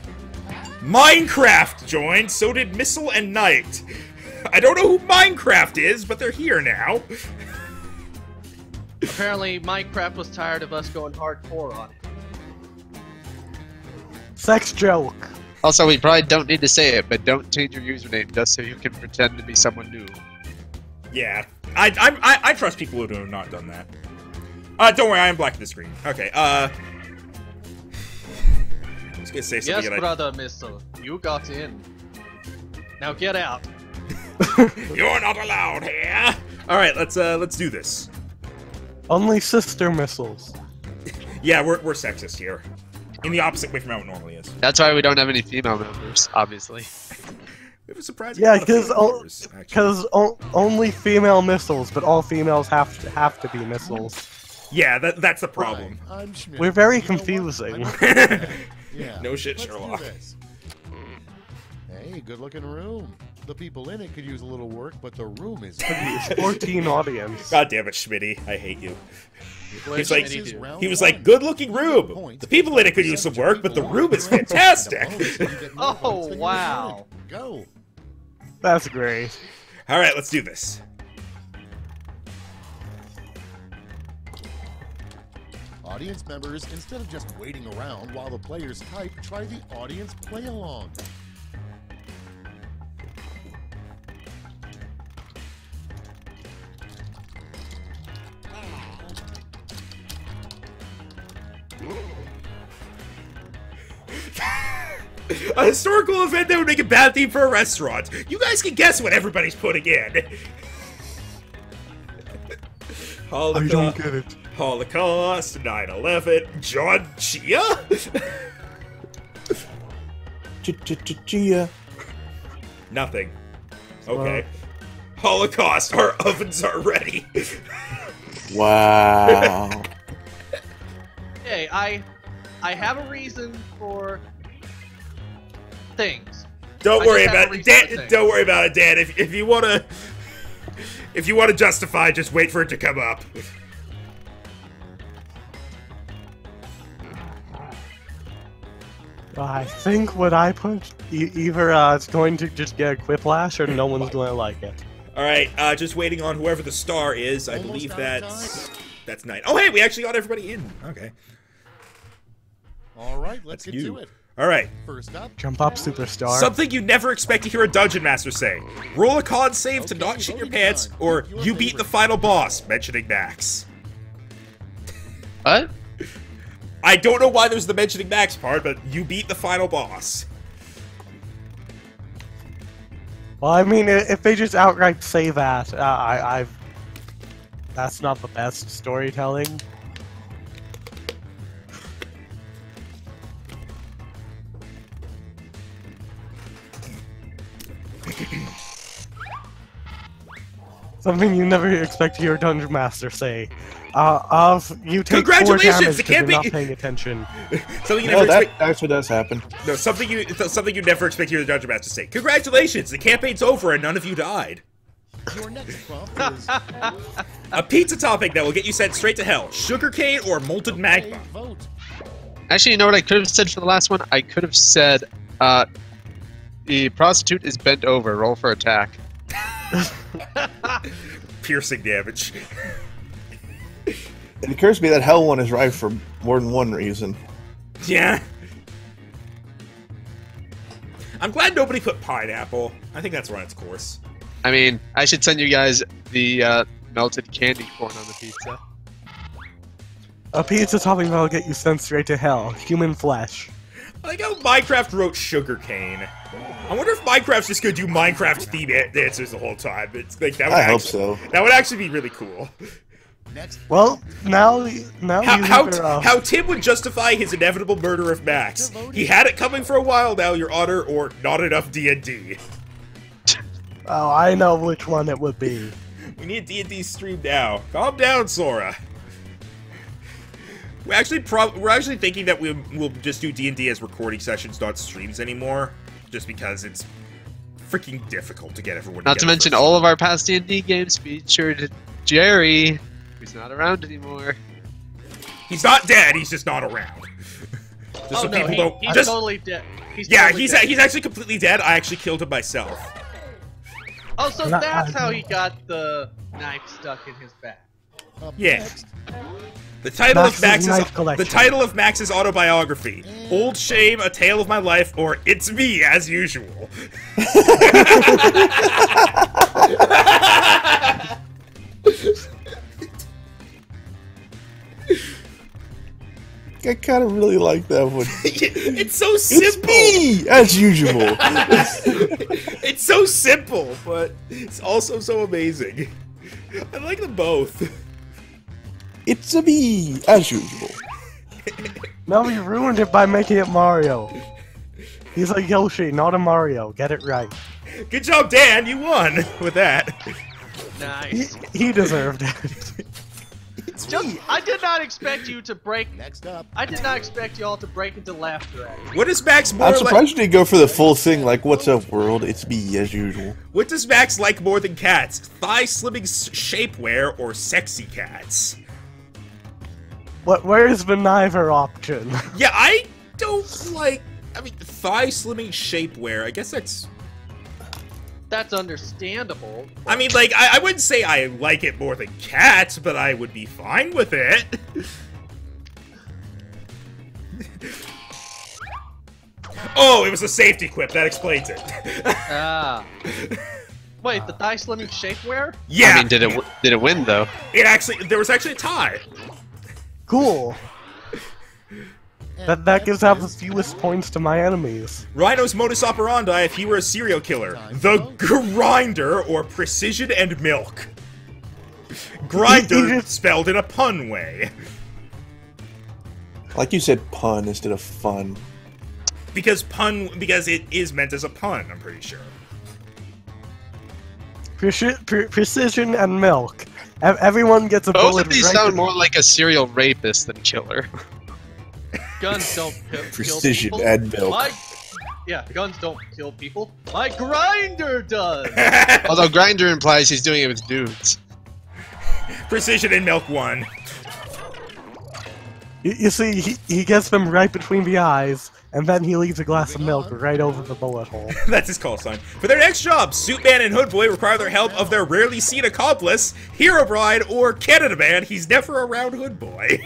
Minecraft joined, so did Missile and Knight. I don't know who Minecraft is, but they're here now. Apparently, Minecraft was tired of us going hardcore on it. sex joke. Also, we probably don't need to say it, but don't change your username just so you can pretend to be someone new. Yeah, I trust people who have not done that. Don't worry, I am black to the screen. Okay, I was gonna say something. Yes, brother Missile, you got in. Now get out. You're not allowed here. All right, let's do this. Only sister missiles. Yeah, we're sexist here, in the opposite way from how it normally is. That's why we don't have any female members, obviously. We have a surprising. Yeah, amount of female members, actually. because only female missiles, but all females have to be missiles. Yeah, that's the problem. Hi, I'm Schmidt. We're very You know what? confusing. Yeah. No shit, Let's do Sherlock. this. Hey, good looking room. The people in it could use a little work, but the room is 14 audience. God damn it, Schmitty, I hate you. What He's did like, Schmitty do? he was like, good looking room. The people in it could use some work, but the room is fantastic. Oh, wow. Go. That's great. All right, let's do this. Audience members, instead of just waiting around while the players type, try the audience play along. A historical event that would make a bad theme for a restaurant. You guys can guess what everybody's putting in. I don't get it. Holocaust, 9/11, John Chia? Gia. Nothing. Okay. Holocaust, our ovens are ready. Wow. Hey, I have a reason for things. Don't I worry just have about a it, reason Dan. for things. Don't worry about it, Dan. If you wanna justify, just wait for it to come up. I think what I put, either it's going to just get a Quiplash or no one's going to like it. All right, just waiting on whoever the star is. I Almost believe out of that's 9. Oh, hey, we actually got everybody in. Okay. All right, let's That's get you. to it. All right. First up, Jump up, superstar. Something you never expect to hear a dungeon master say. Roll a con save to Okay, not shit your voting pants, time. or Pick your you beat the favorite. final boss, mentioning Max. What? I don't know why there's the mentioning Max part, but you beat the final boss. Well, I mean, if they just outright say that, that's not the best storytelling. Something you never expect to hear a dungeon master say. You take 4 Congratulations, damage it because can't you're be- not paying attention. Something you No, never that expect. actually does happen. No, something you never expect to hear the dungeon master say. Congratulations, the campaign's over and none of you died. your next prompt is A pizza topping that will get you sent straight to hell. Sugarcane or molten magma. okay, vote. Actually, you know what I could have said for the last one? I could have said, the prostitute is bent over. Roll for attack. Piercing damage. It occurs to me that hell one is right for more than one reason. Yeah. I'm glad nobody put pineapple. I think that's run its course. I mean, I should send you guys the melted candy corn on the pizza. A pizza topping that'll get you sent straight to hell. Human flesh. I like how Minecraft wrote sugarcane. I wonder if Minecraft's just gonna do Minecraft theme answers the whole time. It's like that would I hope actually, so. That would actually be really cool. Next, Well, now How Tim would justify his inevitable murder of Max. He had it coming for a while now, Your Honor, or not enough D&D. Oh, I know which one it would be. We need a D&D stream now. Calm down, Sora. We're actually thinking that we'll just do D&D as recording sessions, not streams anymore, just because it's freaking difficult to get everyone. Not to mention all of our past D&D games featured Jerry, who's not around anymore. He's not dead. He's just not around. Just so people don't. He's Just, totally dead. He's actually completely dead. I actually killed him myself. Oh, so that's how he got the knife stuck in his back. Yeah. The title of Max's autobiography: Old Shame, A Tale of My Life, or It's Me as Usual. I kind of really like that one. It's so simple. It's me, as usual. It's so simple, but it's also so amazing. I like them both. It's a me, as usual. No, he ruined it by making it Mario. He's a Yoshi, not a Mario. Get it right. Good job, Dan. You won with that. Nice. He deserved it. I did not expect you to break. Next up. I did not expect y'all to break into laughter at me. What does Max more I'm like? surprised you didn't go for the full thing, like, what's up, world? It's me, as usual. What does Max like more than cats? Thigh slimming shapewear or sexy cats? Where's the neither option? Yeah, I don't like. I mean, thigh slimming shapewear. I guess that's. That's understandable. I mean, like, I wouldn't say I like it more than cats, but I would be fine with it. Oh, it was a safety quip. That explains it. Ah. Wait, the thigh slimming shapewear? Yeah. I mean, did it win though? There was actually a tie. Cool. That gives out the fewest points to my enemies. Rhino's modus operandi if he were a serial killer. The grinder or precision and milk. Grinder spelled in a pun way. Like you said, pun instead of fun. Because it is meant as a pun, I'm pretty sure. Precision and milk. Everyone gets a Both bullet. of these right sound more like a serial rapist than killer. Guns don't kill Precision people. and milk. Yeah, guns don't kill people. My grinder does! Although grinder implies he's doing it with dudes. Precision and milk won. You see, he gets them right between the eyes, and then he leaves a glass of milk right over the bullet hole. That's his call sign. For their next job, Suitman and Hoodboy require their help of their rarely seen accomplice, Hero Bride or Canada Man. He's never around Hoodboy.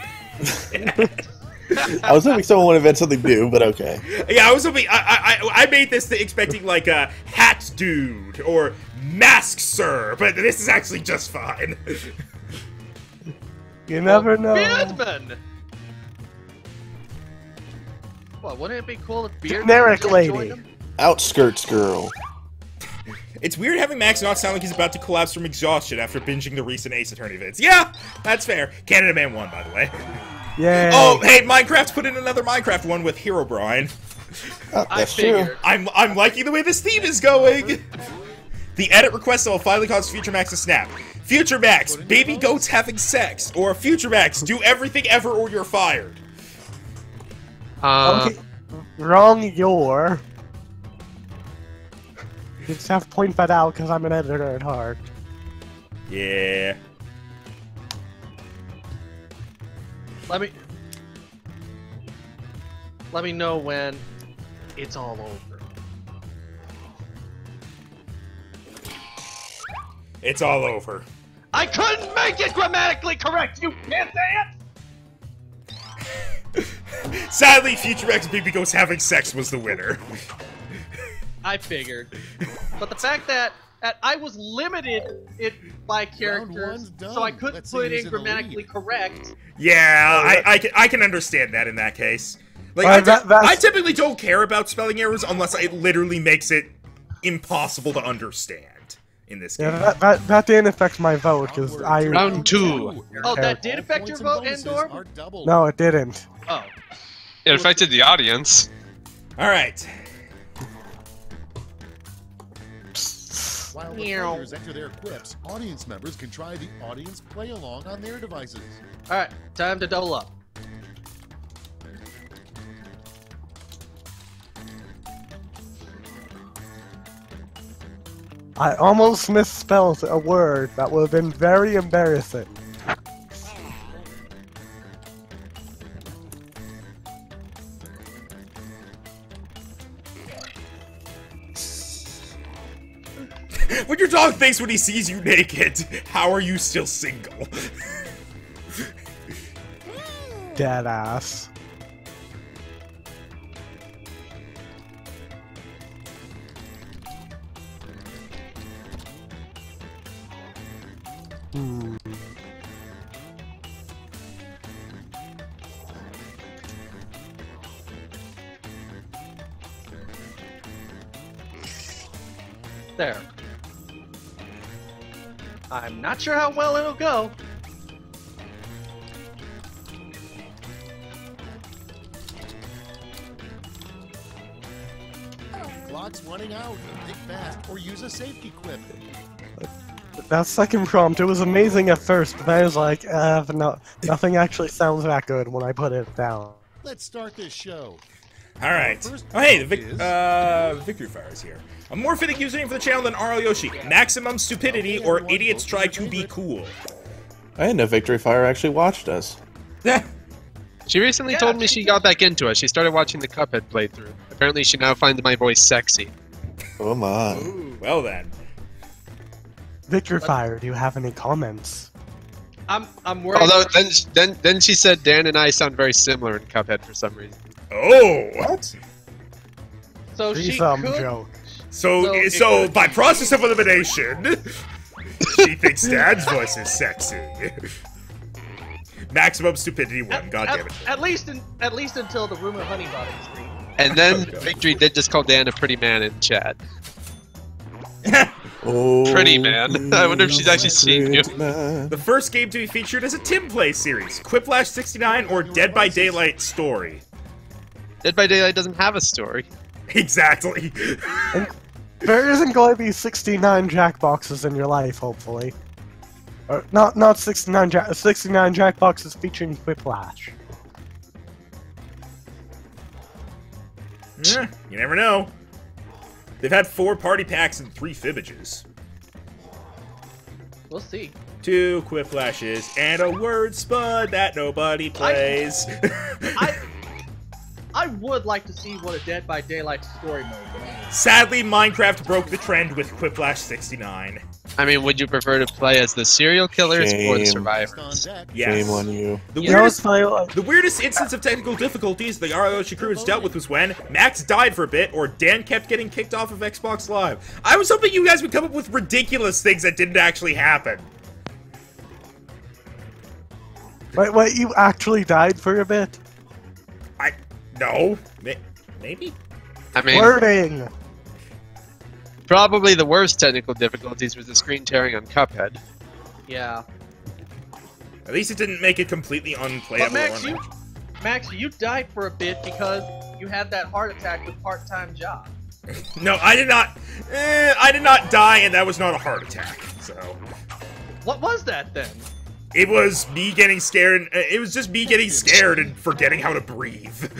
I was hoping someone would invent something new, but okay. Yeah, I was hoping. I made this expecting like a hat dude or mask sir, but this is actually just fine. You never know. Beardman! What, wouldn't it be cool if Beardman Generic joined lady. him? Outskirts girl. It's weird having Max not sound like he's about to collapse from exhaustion after binging the recent Ace Attorney vids. Yeah, that's fair. Canada Man won, by the way. Yay. Oh, hey, Minecraft put in another Minecraft one with Hero Brian. That's true. figured. I'm liking the way this theme is going. The edit request will finally cause Future Max to snap. Future Max, baby goats having sex, or Future Max, do everything ever or you're fired. Okay. Wrong your. You just have to point that out because I'm an editor at heart. Yeah. Let me know when it's all over. It's all over. I couldn't make it grammatically correct, you can't say it! Sadly, Future Max baby goats having sex was the winner. I figured. But the fact that I was limited by characters, so I couldn't Let's see put who's in in the grammatically lead. correct. Yeah, I can understand that in that case. Like, That's- I typically don't care about spelling errors unless it literally makes it impossible to understand in this game. Yeah, that didn't affect my vote because I. Round 2. Oh, that did affect your vote, Endorb? No, it didn't. Oh. It affected the audience. All right. While the players enter their quips, audience members can try the audience play along on their devices. Alright, time to double up. I almost misspelled a word that would have been very embarrassing. What your dog thinks when he sees you naked. How are you still single? Dead ass. There. I'm not sure how well it'll go. Clock's running out. Think fast or use a safety quip. That second prompt, it was amazing at first, but then I was like, no, nothing actually sounds that good when I put it down. Let's start this show. All right. First Oh, hey, the is- Victory Fire is here. A more fitting username for the channel than Ario Yoshi. Maximum stupidity or idiots try to be cool. I didn't know Victory Fire actually watched us. She recently told me she got back into it. She started watching the Cuphead playthrough. Apparently, she now finds my voice sexy. Oh my. Well then. Victor Fire, do you have any comments? I'm worried. Although then she said Dan and I sound very similar in Cuphead for some reason. Oh. What? So she Some could. joke. So by process of elimination, she thinks Dad's voice is sexy. Maximum stupidity one. God damn it. At least until the rumor Honeybottom screen. And then Victory did just call Dan a pretty man in chat. Oh, Pretty man. I wonder if she's actually seen you. man. The first game to be featured is a Tim Play series, Quiplash 69 or Dead by Daylight story. Dead by Daylight doesn't have a story. Exactly. There isn't going to be 69 Jackboxes in your life, hopefully. Or, not 69 Jackboxes featuring Quiplash. Yeah, you never know. They've had 4 party packs and 3 fibbages. We'll see. 2 Quiplashes and a word spud that nobody plays. I would like to see what a Dead by Daylight story mode is. Sadly, Minecraft broke the trend with Quiplash 69. I mean, would you prefer to play as the serial killers or the Shame. survivors? Yes. Shame on you. The You know what's weirdest, funny? Like, the weirdest instance of technical difficulties the Arioshi crew has dealt with was when Max died for a bit or Dan kept getting kicked off of Xbox Live. I was hoping you guys would come up with ridiculous things that didn't actually happen. wait, you actually died for a bit? No. Maybe? I mean, Wording! probably the worst technical difficulties was the screen tearing on Cuphead. Yeah. At least it didn't make it completely unplayable. But Max, you died for a bit because you had that heart attack with part-time job. No, I did not. I did not die, and that was not a heart attack. So What was that then? it was me getting scared. It was just me getting scared and forgetting how to breathe.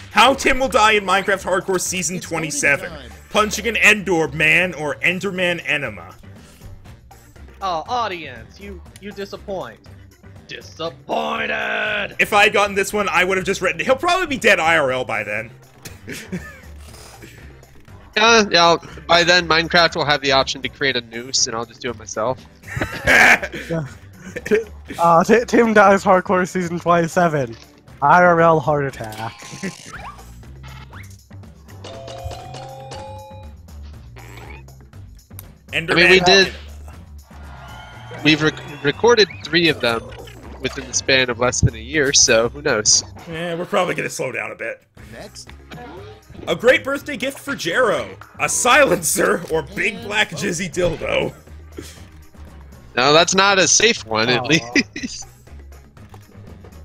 How Tim will die in Minecraft Hardcore Season 27. Punching an Endorb man or Enderman enema. Oh, audience, you disappoint. Disappointed! If I had gotten this one, I would have just written, he'll probably be dead IRL by then. Yeah, by then Minecraft will have the option to create a noose, and I'll just do it myself. Tim dies hardcore season 27. IRL heart attack. Enderman We've recorded 3 of them within the span of less than a year, so who knows? Yeah, we're probably gonna slow down a bit. Next, A great birthday gift for Jero. A silencer or big black jizzy dildo. No, that's not a safe one, at Aw. least.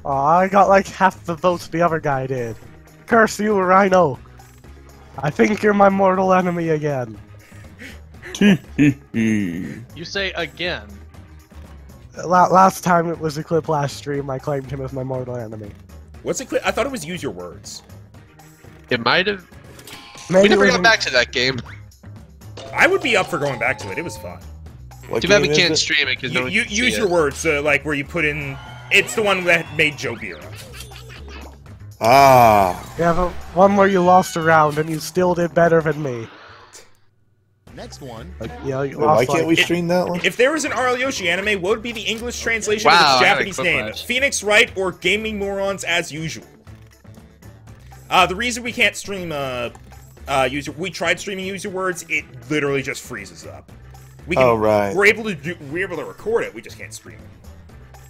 I got like half the votes the other guy did. Curse you, Rhino. I think you're my mortal enemy again. You say again. Last time it was a Quiplash stream, I claimed him as my mortal enemy. What's it? I thought it was use your words. It might have. Maybe We never it got was back to that game. I would be up for going back to it. It was fun. What Too bad we game is can't it? stream it because no one You can use see your it. words, like where you put in. It's the one that made Joe Bira. Ah. Yeah, the one where you lost a round and you still did better than me. Next one. Like, you know, you Wait, why lost, can't like, we stream that one? If there was an Yoshi anime, what would be the English translation Wow, of I its got a Japanese name? Quiplash. Phoenix Wright or Gaming Morons as usual? The reason we can't stream we tried streaming user words, it literally just freezes up. We can, Oh, right. We're able to record it, we just can't stream it.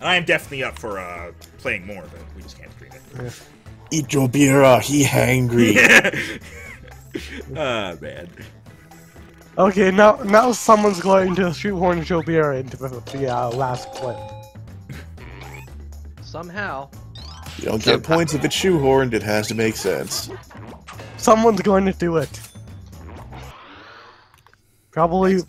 And I am definitely up for playing more, but we just can't stream it. Eat your beer, he hangry. Ah, man. Okay, now someone's going to shoehorn Joe Beer into the last clip. Somehow. You don't get points if it's shoehorned, it has to make sense. Someone's going to do it. Probably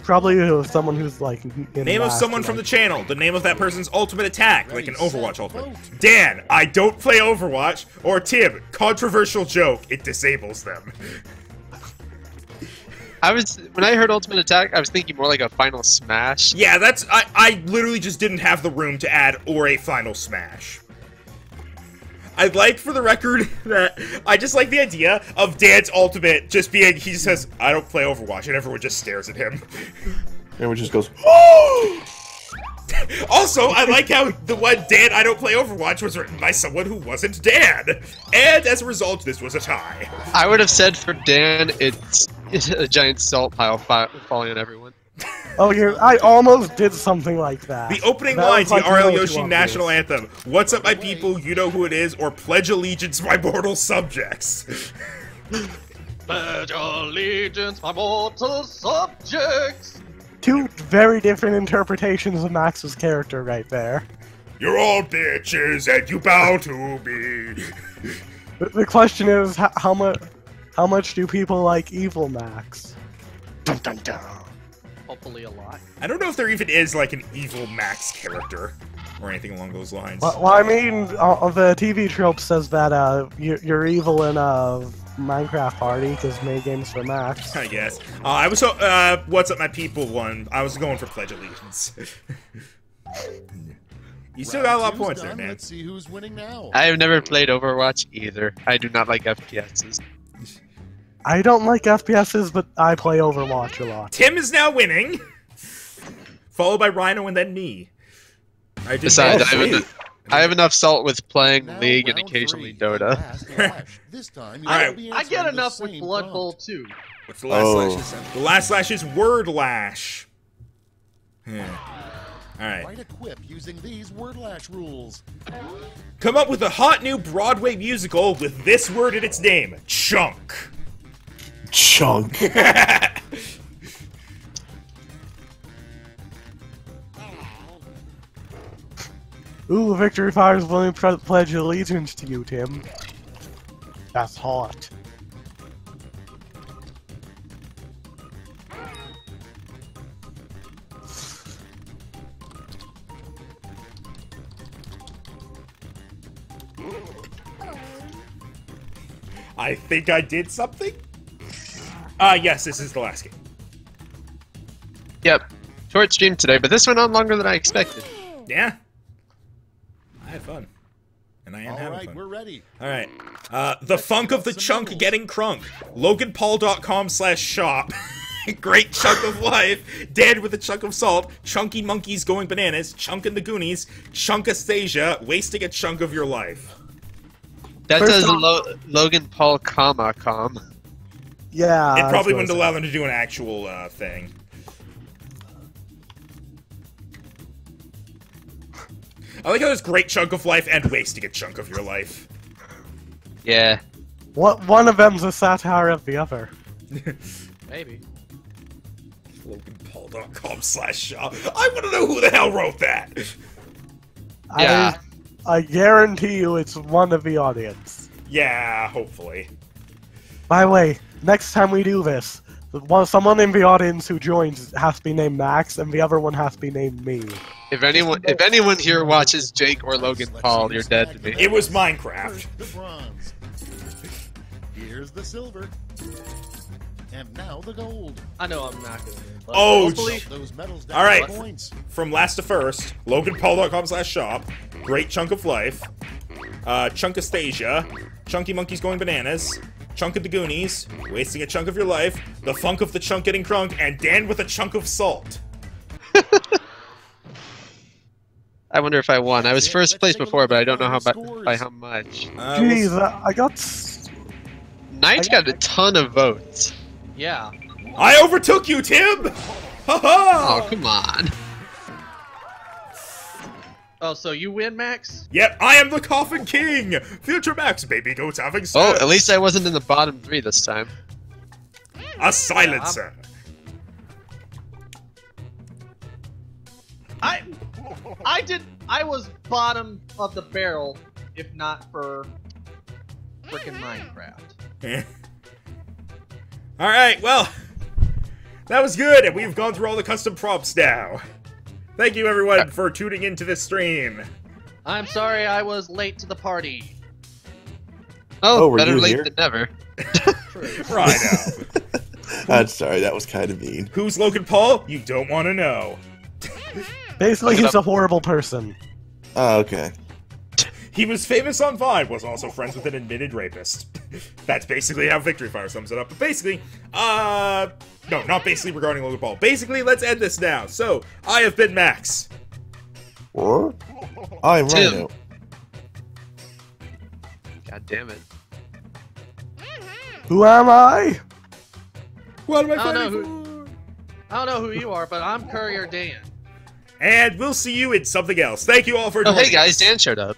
someone who's like in Name of last, someone from the like- channel. The name of that person's ultimate attack, like an Ready, set, Overwatch ultimate. vote. Dan, I don't play Overwatch. Or Tim, controversial joke. It disables them. When I heard Ultimate Attack, I was thinking more like a Final Smash. Yeah, I literally just didn't have the room to add or a final smash. I'd like for the record that I just like the idea of Dan's ultimate just being, he just says, I don't play Overwatch, and everyone just stares at him. Everyone just goes, Also, I like how the one Dan, I don't play Overwatch was written by someone who wasn't Dan. And as a result, this was a tie. I would have said for Dan, it's a giant salt pile falling on everyone. Oh, I almost did something like that. The opening That lines, was the like RL really Yoshi too national obvious. anthem. What's up, my people? You know who it is, or pledge allegiance, my mortal subjects. Pledge allegiance, my mortal subjects. Two very different interpretations of Max's character right there. You're all bitches, and you bow to me. The question is, how much do people like Evil Max? Dun dun dun. Hopefully a lot. I don't know if there even is like an evil Max character or anything along those lines. Well, I mean, the TV trope says that you're evil in a Minecraft party because made games for Max. I guess. I was what's up, my people? One. I was going for pledge allegiance. You still got a lot of Round points two's there, done. man. Let's see who's winning now. I have never played Overwatch either. I do not like FPSs. I don't like FPSs, but I play Overwatch a lot. Tim is now winning, followed by Rhino and then me. I did Besides, that. I have enough salt with playing Now, League and round occasionally three, and Dota. last, Lash. This time, you Alright. will be I get answering the enough with same Blood prompt. Bowl too. What's the last Oh. slash? The last slash is word lash. Alright. Write a quip using these word lash rules. Come up with a hot new Broadway musical with this word in its name. Chunk. chunk. Ooh, Victory Fire is willing to pledge allegiance to you, Tim. That's hot. I think I did something? Yes, this is the last game. Yep. Short stream today, but this went on longer than I expected. Yeah. I had fun. And I am All having right, fun. we're ready. Alright. The funk of the chunk getting crunk. LoganPaul.com/shop. Great chunk of life. Dead with a chunk of salt. Chunky monkeys going bananas. Chunk in the Goonies. Chunkastasia. Wasting a chunk of your life. That First says off- Logan Paul, com. Yeah. It that's probably what wouldn't I allow said. them to do an actual thing. I like how there's great chunk of life and wasting a chunk of your life. Yeah. One of them's a satire of the other. Maybe. LoganPaul.com/shop. I want to know who the hell wrote that. Yeah. I guarantee you it's one of the audience. Yeah, hopefully. By the way, next time we do this, someone in the audience who joins has to be named Max, and the other one has to be named me. If anyone here watches Jake or Logan Paul, you're dead to me. It was Minecraft. First, the bronze. Here's the silver. And now the gold. I know I'm not gonna win. But Oh, hopefully, Those medals down All right. to points. From last to first, LoganPaul.com/shop, Great Chunk of Life, Chunkastasia, Chunky Monkeys Going Bananas, Chunk of the Goonies, Wasting a Chunk of Your Life, The Funk of the Chunk Getting Crunk, and Dan with a Chunk of Salt. I wonder if I won. I was Yeah, first let's place take a before, look but I at don't know how final by scores. how much. Jeez, I got. Knight's got a ton of votes. yeah. I overtook you, Tim! Ha ha! Oh, come on. Oh, so you win, Max? Yep, I am the Coffin King! Future Max, baby goats having sex! Oh, at least I wasn't in the bottom 3 this time. A silencer! I was bottom of the barrel, if not for frickin' Minecraft. Alright, well, that was good, and we've gone through all the custom prompts now. Thank you, everyone, for tuning into this stream. I'm sorry I was late to the party. Oh, were better you late here? than never. Rhino. I'm sorry, that was kind of mean. Who's Logan Paul? You don't want to know. Basically, Look it he's a horrible person. Oh, okay. He was famous on Vine, was also friends with an admitted rapist. That's basically how Victory Fire sums it up. But basically, no, not basically regarding Logan Paul. Basically, let's end this now. So, I have been Max. Or I'm Tim. Rhino. God damn it. Who am I? What am I I don't fighting know for? I don't know who you are, but I'm Courier Dan. And we'll see you in something else. Thank you all for Oh, joining hey guys, us. Dan showed up.